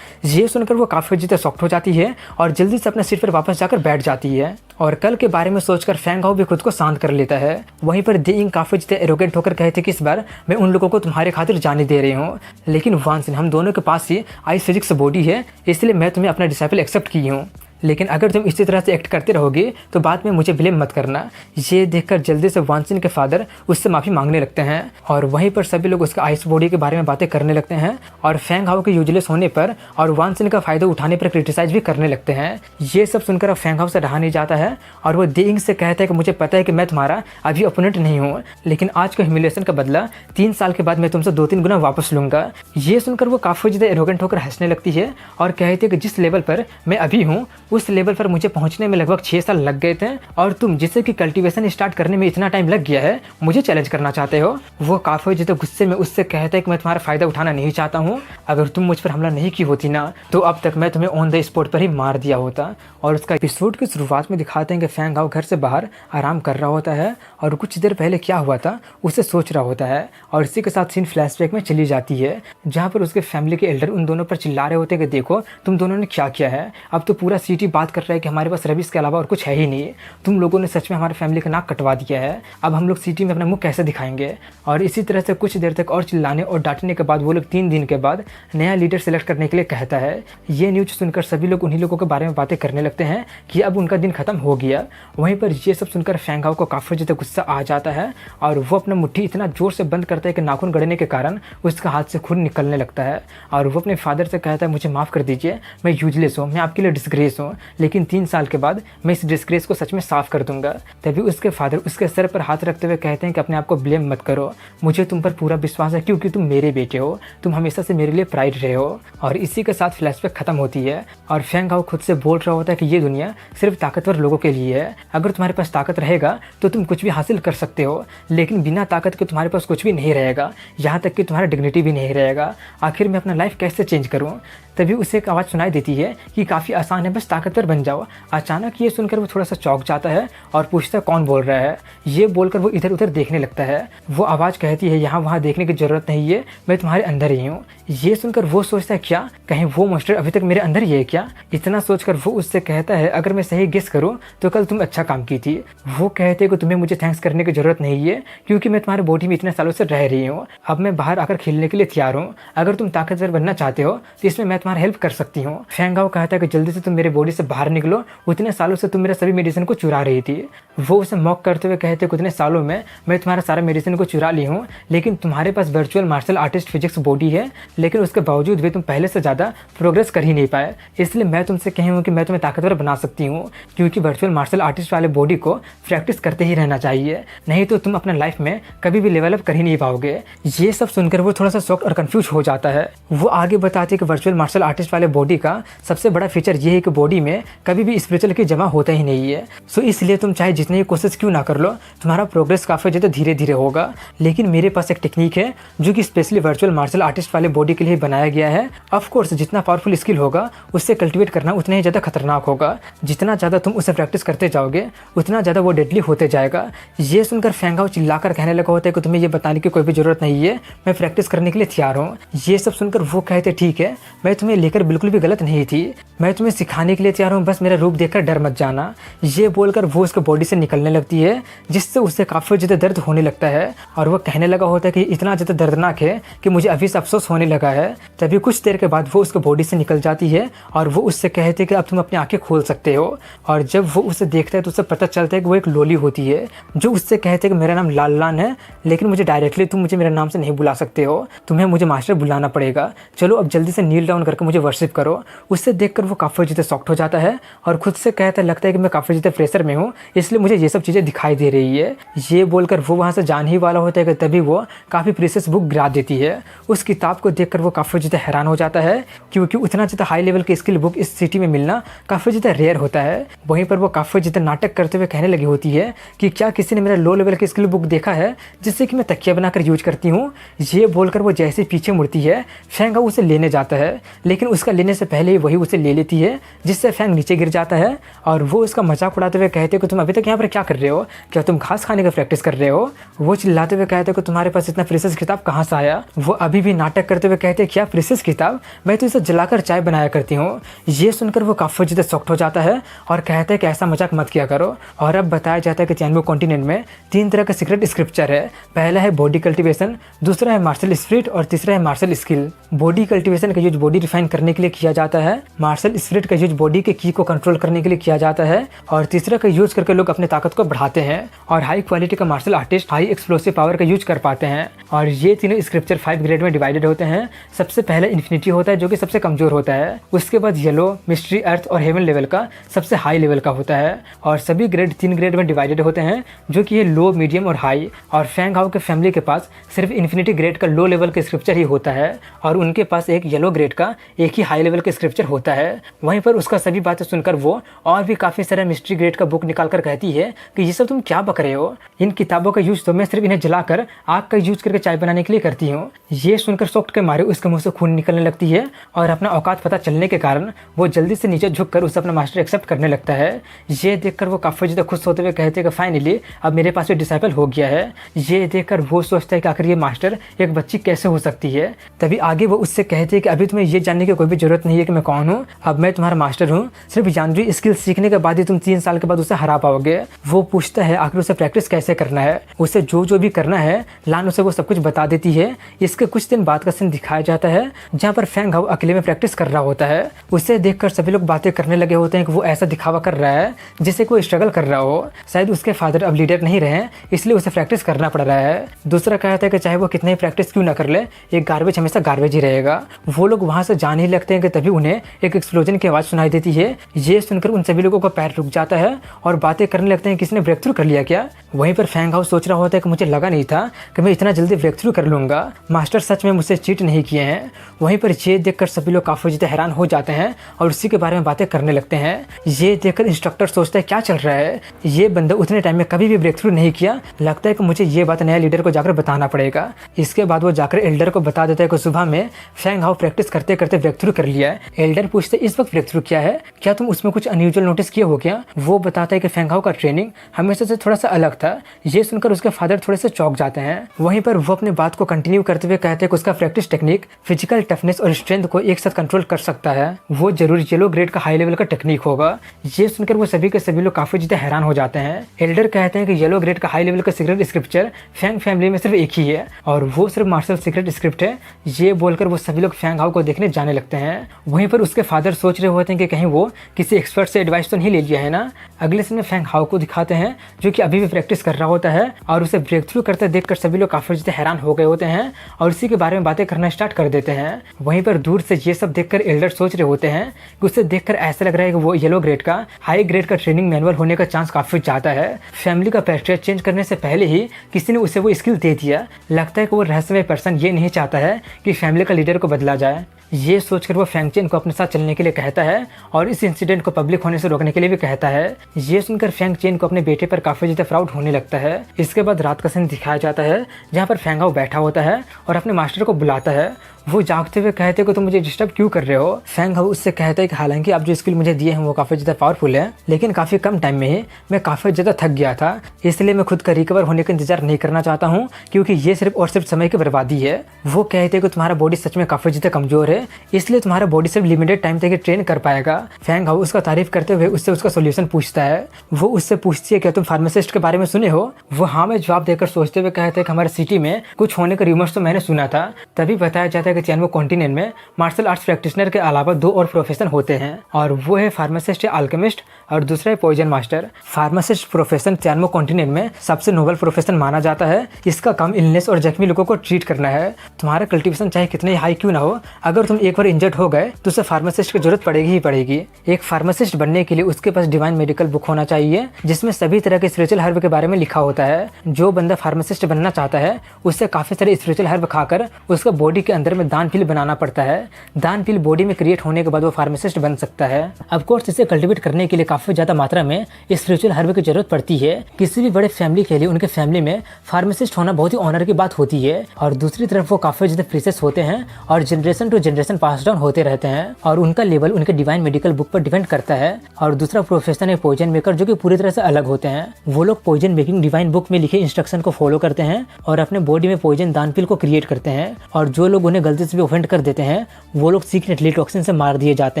ये सुनकर वो काफी ज्यादा शॉक्ड हो जाती है और जल्दी से अपने सीट पर वापस जाकर बैठ जाती है और कल के बारे में सोचकर फेंग हाओ भी खुद को शांत कर लेता है। वहीं पर देइंग काफी ज्यादा एरोगेंट होकर कहते कि इस बार मैं उन लोगों को तुम्हारे खातिर जाने दे रही हूँ, लेकिन वानसिन हम दोनों के पास ही आइस फिजिक्स बॉडी है, इसलिए मैं तुम्हें अपना डिसाइपल एक्सेप्ट की हूँ, लेकिन अगर तुम इसी तरह से एक्ट करते रहोगे तो बाद में मुझे ब्लेम मत करना। ये देखकर जल्दी से वानसिन के फादर उससे माफ़ी मांगने लगते हैं और वहीं पर सभी लोग उसका आइस बॉडी के बारे में बातें करने लगते हैं और फेंग हाओ के यूजलेस होने पर और वानसिन का फ़ायदा उठाने पर क्रिटिसाइज भी करने लगते हैं। ये सब सुनकर अब फेंग हाओ से रहा नहीं जाता है और वो देइंग से कहता है कि मुझे पता है कि मैं तुम्हारा अभी ओपोनेंट नहीं हूँ, लेकिन आज का ह्यूमिलेशन का बदला 3 साल के बाद मैं तुमसे 2-3 गुना वापस लूँगा। ये सुनकर वो काफ़ी ज़्यादा एरोगेंट होकर हंसने लगती है और कहती है कि जिस लेवल पर मैं अभी हूँ उस लेवल पर मुझे पहुंचने में लगभग 6 साल लग गए थे और तुम जिससे कि कल्टीवेशन स्टार्ट करने में इतना टाइम लग गया है मुझे चैलेंज करना चाहते हो। वो काफी ज्यादा गुस्से में उससे कहता है कि मैं तुम्हारा फायदा उठाना नहीं चाहता हूँ, अगर तुम मुझ पर हमला नहीं की होती ना तो अब तक मैं तुम्हें ऑन द स्पॉट पर ही मार दिया होता। और उसका एपिसोड की शुरुआत में दिखाते हैं कि फेंग हाओ घर से बाहर आराम कर रहा होता है और कुछ देर पहले क्या हुआ था उसे सोच रहा होता है और इसी के साथ सीन फ्लैशबैक में चली जाती है जहाँ पर उसके फैमिली के एल्डर उन दोनों पर चिल्ला रहे होते हैं कि देखो तुम दोनों ने क्या किया है, अब तो पूरा सिटी बात कर रहा है कि हमारे पास रवि के अलावा और कुछ है ही नहीं, तुम लोगों ने सच में हमारे फैमिली का नाक कटवा दिया है, अब हम लोग सिटी में अपना मुंह कैसे दिखाएंगे। और इसी तरह से कुछ देर तक और चिल्लाने और डांटने के बाद वो लोग 3 दिन के बाद नया लीडर सेलेक्ट करने के लिए कहता है। ये न्यूज़ सुनकर सभी लोग उन्हीं लोगों के बारे में बातें करने लगते हैं कि अब उनका दिन खत्म हो गया। वहीं पर ये सब सुनकर फेंग हाओ को काफ़ी ज़्यादा गुस्सा आ जाता है और वो अपना मुट्ठी इतना जोर से बंद करता है कि नाखून गड़ने के कारण उसका हाथ से खून निकलने लगता है और वो अपने फादर से कहता है, मुझे माफ़ कर दीजिए, मैं यूजलेस हूँ, मैं आपके लिए डिस्ग्रेस हूँ, लेकिन 3 साल के बाद मैं इस डिस्ग्रेस को सच में साफ कर दूंगा। तभी उसके फादर उसके सर पर हाथ रखते हुए कहते हैं कि अपने आप को ब्लेम मत करो, मुझे तुम पर पूरा विश्वास है क्योंकि तुम मेरे बेटे हो, तुम हमेशा से मेरे लिए प्राइड रहे हो। और इसी के साथ फ्लैशबैक खत्म होती है और फेंग हाओ खुद से बोल रहा होता है कि ये दुनिया सिर्फ ताकतवर लोगों के लिए है, अगर तुम्हारे पास ताकत रहेगा तो तुम कुछ भी हासिल कर सकते हो, लेकिन बिना ताकत के तुम्हारे पास कुछ भी नहीं रहेगा, यहाँ तक कि तुम्हारा डिग्निटी भी नहीं रहेगा। आखिर मैं अपना लाइफ कैसे चेंज करूँ? तभी उसे एक आवाज़ सुनाई देती है कि काफ़ी आसान है, बस ताकतवर बन जाओ। अचानक ये सुनकर वो थोड़ा सा चौंक जाता है और पूछता है कौन बोल रहा है। ये बोलकर वो इधर उधर देखने लगता है। वो आवाज़ कहती है, यहाँ वहाँ देखने की ज़रूरत नहीं है, मैं तुम्हारे अंदर ही हूँ। ये सुनकर वो सोचता है, क्या कहीं वो मॉन्स्टर अभी तक मेरे अंदर ही है क्या? इतना सोचकर वो उससे कहता है, अगर मैं सही गेस करूँ तो कल तुम अच्छा काम की थी। वो कहते हैं कि तुम्हें मुझे थैंक्स करने की ज़रूरत नहीं है क्योंकि मैं तुम्हारे बॉडी में इतने सालों से रह रही हूँ, अब मैं बाहर आकर खेलने के लिए तैयार हूँ, अगर तुम ताकतवर बनना चाहते हो तो इसमें मैं तुम्हारा हेल्प कर सकती हूँ। फेंग हाओ कहता है कि जल्दी से तुम मेरे बॉडी से बाहर निकलो, उतने सालों से तुम मेरा सभी मेडिसिन को चुरा रही थी। वो उसे मॉक करते हुए कहते हैं, उतने सालों में मैं तुम्हारा सारा मेडिसिन को चुरा ली हूँ, लेकिन तुम्हारे पास virtual martial artist physique body है, लेकिन उसके बावजूद भी तुम पहले से ज़्यादा प्रोग्रेस कर ही नहीं पाए, इसलिए मैं तुमसे कही हूँ कि मैं तुम्हें ताकतवर बना सकती हूँ, क्योंकि वर्चुअल मार्शल आर्टिस्ट वाले बॉडी को प्रैक्टिस करते ही रहना चाहिए, नहीं तो तुम अपने लाइफ में कभी भी लेवल अप कर ही नहीं पाओगे। ये सब सुनकर वो थोड़ा सा शॉक्ड और कंफ्यूज हो जाता है। वो आगे बताते हैं कि वर्चुअल मार्शल आर्टिस्ट वाले बॉडी का सबसे बड़ा फीचर ये है कि बॉडी में कभी भी स्पिरिचुअल की जमा होता ही नहीं है, सो इसलिए तुम चाहे जितनी ही कोशिश क्यों ना कर लो, तुम्हारा प्रोग्रेस काफ़ी ज़्यादा धीरे धीरे होगा। लेकिन मेरे पास एक टेक्निक है जो कि स्पेशली वर्चुअल मार्शल आर्टिस्ट वाले बॉडी के लिए बनाया गया है। ऑफ कोर्स जितना पावरफुल स्किल होगा उससे कल्टिवेट करना उतना ही ज़्यादा खतरनाक होगा, जितना ज़्यादा तुम उसे प्रैक्टिस करते जाओगे उतना ज़्यादा वो डेडली होते जाएगा। ये सुनकर फेंग हाओ चिल्लाकर कहने लगा होता है कि तुम्हें ये बताने की कोई भी ज़रूरत नहीं है, मैं प्रैक्टिस करने के लिए तैयार हूँ। ये सब सुनकर वो कहते ठीक है, मैं तुम्हें लेकर बिल्कुल भी गलत नहीं थी, मैं तुम्हें सिखाने के लिए तैयार हूँ, बस मेरा रूप देखकर डर मत जाना। ये बोलकर वो उसके बॉडी से निकलने लगती है, जिससे उसे काफ़ी ज़्यादा दर्द होने लगता है और वो कहने लगा होता है कि इतना ज़्यादा दर्दनाक है कि मुझे अभी से अफसोस होने लगा है। तभी कुछ देर के बाद वो उसके बॉडी से निकल जाती है और वो उससे कहते हैं कि अब तुम अपनी आंखें खोल सकते हो। और जब वो उसे देखता है तो उसे पता चलता है कि वो एक लोली होती है जो उससे कहते हैं कि मेरा नाम लाल लान है, लेकिन मुझे डायरेक्टली तुम मुझे मेरे नाम से नहीं बुला सकते हो, तुम्हें मुझे मास्टर बुलाना पड़ेगा, चलो अब जल्दी से नील डाउन करके मुझे वर्शिप करो। उससे देखकर वो काफ़ी ज़्यादा शॉक्ड हो जाता है और खुद से कहता लगता है कि मैं काफ़ी ज़्यादा प्रेशर में हूँ, इसलिए मुझे ये सब चीज़ें दिखाई दे रही है। ये बोलकर वो वहाँ से जाने ही वाला होता है कि तभी वो काफ़ी प्रीशियस बुक गिरा देती है। उस किताब को देखकर वो काफ़ी ज़्यादा हैरान हो जाता है, क्योंकि उतना ज़्यादा हाई लेवल की स्किल बुक इस सिटी में मिलना काफ़ी ज़्यादा रेयर होता है। वहीं पर वो काफ़ी ज़्यादा नाटक करते हुए कहने लगी होती है कि क्या किसी ने मेरा लो लेवल की स्किल बुक देखा है जिससे कि मैं तकिया बनाकर यूज करती हूँ। ये बोलकर वो जैसे पीछे मुड़ती है, फैंग हाउ उसे लेने जाता है, लेकिन उसका लेने से पहले ही वही उसे ले लेती है, जिससे फैंग नीचे गिर जाता है। और वो उसका मजाक उड़ाते हुए कहते हैं कि तुम अभी तक यहाँ पर क्या कर रहे हो, क्या तुम घास खाने का प्रैक्टिस कर रहे हो। वो चिल्लाते हुए कहते हैं कि तुम्हारे पास इतना प्रीशियस किताब कहाँ से आया। वो अभी भी नाटक करते हुए कहते हैं क्या प्रीशियस किताब, मैं तो इसे जलाकर चाय बनाया करती हूँ। ये सुनकर वो काफ़ी ज़्यादा सॉफ्ट हो जाता है और कहते हैं कि ऐसा मजाक मत किया करो। और अब बताया जाता है कि तियानवे कॉन्टिनेंट में 3 तरह का सीक्रेट स्क्रिप्चर है। पहला है बॉडी कल्टिवेशन, दूसरा है मार्शल स्पिरिट और तीसरा है मार्शल स्किल। बॉडी कल्टिवेशन का यूज बॉडी रिफाइन करने के लिए किया जाता है, मार्शल स्पिरिट का यूज बॉडी के की को कंट्रोल करने के लिए किया जाता है और तीसरा का यूज करके लोग अपने ताकत को बढ़ाते हैं। और हाई क्वालिटी का martial artist high explosive power का यूज कर पाते हैं। और ये तीनों स्क्रिप्चर 5 ग्रेड में डिवाइडेड होते हैं। सबसे पहले इन्फिनिटी होता है जो कि सबसे कमजोर होता है, उसके बाद येलो, मिस्ट्री, अर्थ और हेवन लेवल का सबसे हाई लेवल का होता है। और सभी ग्रेड 3 ग्रेड में डिवाइडेड होते हैं जो कि ये लो, मीडियम और हाई। और फैंग हाउ के फैमिली के पास सिर्फ इन्फिनिटी ग्रेड का लो लेवल का स्क्रिप्चर ही होता है और उनके पास एक येलो ग्रेड का एक ही हाई लेवल का स्क्रिप्चर होता है। वहीं पर उसका सभी बातें सुनकर वो और भी काफ़ी सारा मिस्ट्री ग्रेड का बुक निकाल कर कहती है कि ये सब तुम क्या बक रहे हो, इन किताबों का यूज तो मैं सिर्फ इन्हें जलाकर आग का यूज करके चाय बनाने के लिए करती हूँ। ये सुनकर शॉक्ड के मारे उसके मुंह से खून निकलने लगती है और अपना औकात पता चलने के कारण वो जल्दी से नीचे झुककर उसे अपना मास्टर एक्सेप्ट करने लगता है। ये देखकर वो काफ़ी ज़्यादा खुश होते हुए कहते हैं कि फाइनली अब मेरे पास भी डिसाइपल हो गया है। ये देखकर वो सोचता है कि आखिर ये मास्टर एक बच्ची कैसे हो सकती है। तभी आगे वो उससे कहते हैं कि अभी तुम्हें ये जानने की कोई भी जरूरत नहीं है कि मैं कौन हूँ, अब मैं तुम्हारा मास्टर हूँ, सिर्फ जानवी स्किल सीखने के बाद ही तुम 3 साल के बाद उसे हरा पाओगे। वो पूछता है आखिर उसे प्रैक्टिस कैसे करना है, उसे जो भी करना है लान उसे वो सब कुछ बता देती है। इसके कुछ दिन बाद का सीन दिखाया जाता है जहाँ पर फैंग हाउ अकेले में प्रैक्टिस कर रहा होता है। उसे देखकर सभी लोग बातें करने लगे होते हैं कि वो ऐसा दिखावा कर रहा है जिससे कोई स्ट्रगल कर रहा हो, शायद उसके फादर अब लीडर नहीं रहे इसलिए उसे प्रैक्टिस करना पड़ रहा है। दूसरा कहता है कि चाहे वो कितनी प्रैक्टिस क्यों ना कर ले, एक गार्बेज हमेशा गार्बेज ही रहेगा। वो लोग वहाँ से जाने ही लगते हैं कि तभी उन्हें एक एक्सप्लोजन की आवाज़ सुनाई देती है। ये सुनकर उन सभी लोगों का पैर रुक जाता है और बातें करने लगते हैं किसने ब्रेक थ्रू कर लिया क्या। वहीं पर फैंग हाउ सोच रहा होता है कि मुझे लगा नहीं था कि मैं इतना जल्दी ब्रेक थ्रू कर लूँगा, मास्टर सच में मुझसे चीट नहीं किए हैं। वहीं पर ये देखकर सभी लोग काफ़ी ज़्यादा हैरान हो जाते हैं और उसी के बारे में बातें करने लगते हैं। ये देखकर इंस्ट्रक्टर सोचता है क्या चल रहा है, ये बंदा उतने टाइम में कभी भी ब्रेक थ्रू नहीं किया, लगता है कि मुझे ये बात नया लीडर को जाकर बताना पड़ेगा। इसके बाद वो जाकर एल्डर को बता देता है कि सुबह में फैंग हाउ प्रैक्टिस करते करते ब्रेक थ्रू कर लिया है। एल्डर पूछते इस वक्त ब्रेक थ्रू किया है, क्या तुम उसमें कुछ अनयूजुअल नोटिस किए हो क्या। वो बताता है कि फैंग हाउ का ट्रेनिंग हमेशा से थोड़ा सा अलग था। ये सुनकर उसके फादर थोड़े से चौंक जाते हैं। वहीं पर वो अपनी बात को कंटिन्यू करते हुए कहते हैं कि उसका प्रैक्टिस टेक्निक फिजिकल टफनेस और स्ट्रेंथ को एक साथ कंट्रोल कर सकता है, वो जरूर येलो ग्रेड का हाई लेवल का टेक्निक होगा। ये सुनकर वो सभी के सभी लोग काफी ज्यादा हैरान हो जाते हैं। एल्डर कहते हैं कि येलो ग्रेड का हाई लेवल का सीक्रेट स्क्रिप्चर फैंग फैमिली में सिर्फ एक ही है और वो सिर्फ मार्शल सीक्रेट स्क्रिप्ट है। ये बोलकर वो सभी लोग फैंग हाउ को देखने जाने लगते हैं। वहीं पर उसके फादर सोच रहे होते हैं कि कहीं वो किसी एक्सपर्ट से एडवाइस तो नहीं ले लिया है ना। अगले सीन में फैंग हाउ को दिखाते हैं जो कि अभी भी प्रैक्टिस कर रहा होता है और उसे ब्रेक थ्रू करते देखकर सभी लोग काफी ज्यादा हैरान हो गए होते हैं और उसी के बारे में बातें करना स्टार्ट कर देते हैं। वहीं पर दूर से ये सब देखकर एल्डर सोच रहे होते हैं कि उसे देखकर ऐसा लग रहा है कि वो येलो ग्रेड का हाई ग्रेड का ट्रेनिंग मैनुअल होने का चांस काफी ज्यादा है। फैमिली का पेस्ट्रेज चेंज करने से पहले ही किसी ने उसे वो स्किल दे दिया। लगता है कि वो रहस्यमय पर्सन ये नहीं चाहता है कि फैमिली का लीडर को बदला जाए। ये सोचकर वो फैंग चेन को अपने साथ चलने के लिए कहता है और इस इंसिडेंट को पब्लिक होने से रोकने के लिए भी कहता है। ये सुनकर फैंग चेन को अपने बेटे पर काफी ज्यादा प्राउड होने लगता है। इसके बाद रात का सीन दिखाया जाता है जहाँ पर फैंग हाउ बैठा होता है और अपने मास्टर को बुलाता है। वो जागते हुए कहते हैं कि तुम मुझे डिस्टर्ब क्यों कर रहे हो। फैंग हाउ उससे कहता है कि हालांकि आप जो स्किल मुझे दिए हैं वो काफ़ी ज़्यादा पावरफुल है, लेकिन काफ़ी कम टाइम में ही मैं काफ़ी ज़्यादा थक गया था, इसलिए मैं खुद का रिकवर होने का इंतजार नहीं करना चाहता हूँ क्योंकि ये सिर्फ और सिर्फ समय की बर्बादी है। वो कहते हैं कि तुम्हारा बॉडी सच में काफ़ी ज़्यादा कमज़ोर है, इसलिए तुम्हारा बॉडी सिर्फ लिमिटेड टाइम तक ट्रेन कर पाएगा। फैंग हाउ उसका तारीफ करते हुए उससे उसका सोल्यूशन पूछता है। वो उससे पूछती है क्या तुम फार्मासिस्ट के बारे में सुने हो। वो हाँ में जवाब देकर सोचते हुए कहते हैं कि हमारे सिटी में कुछ होने का रूमर्स तो मैंने सुना था। तभी बताया जाता है कि कि तियानवे कॉन्टिनेंट में मार्शल आर्ट्स प्रैक्टिशनर के अलावा 2 और प्रोफेशन होते हैं, और वो है फार्मासिस्ट या अल्केमिस्ट और दूसरा है poison master. Pharmacist profession Tianwei continent में सबसे नोबल प्रोफेशन माना जाता है। इसका काम इलनेस और जख्मी लोगों को ट्रीट करना है। तुम्हारा कल्टिवेशन चाहे कितने हाई क्यों ना हो, अगर तुम एक बार इंजर्ड हो गए तो उसे फार्मासिस्ट की जरूरत पड़ेगी ही पड़ेगी। एक फार्मासिस्ट बनने के लिए उसके पास डिवाइन मेडिकल बुक होना चाहिए, जिसमें सभी तरह के स्पिरिचुअल हर्ब के बारे में लिखा होता है। जो बंदा फार्मासिस्ट बनना चाहता है उससे काफी सारे स्पिरिचुअल हर्ब खाकर उसका बॉडी के अंदर में दान पिल बनाना पड़ता है। दान पिल बॉडी में क्रिएट होने के बाद वो फार्मासिस्ट बन सकता है। ऑफ कोर्स इसे कल्टिवेट करने के लिए काफी ज्यादा मात्रा में स्पिरिचुअल हर्ब की जरूरत पड़ती है। किसी भी बड़े फैमिली के लिए उनके फैमिली में फार्मासिस्ट होना बहुत ही ऑनर की बात होती है, और दूसरी तरफ वो काफी ज्यादा प्रीशियस होते हैं और generation to generation pass down होते रहते हैं, और उनका लेवल उनके डिवाइन मेडिकल बुक पर डिपेंड करता है। और दूसरा प्रोफेशन है पॉइजन मेकर, जो कि पूरी तरह से अलग होते हैं। वो लोग पॉइजन मेकिंग डिवाइन बुक में लिखे इंस्ट्रक्शन को फॉलो करते हैं और अपने बॉडी में पॉइजन दान पिल को क्रिएट करते हैं, और जो लोग उन्हें गलती से भी ऑफेंड कर देते हैं वो लोग सीक्रेटली टॉक्सिन से मार दिए जाते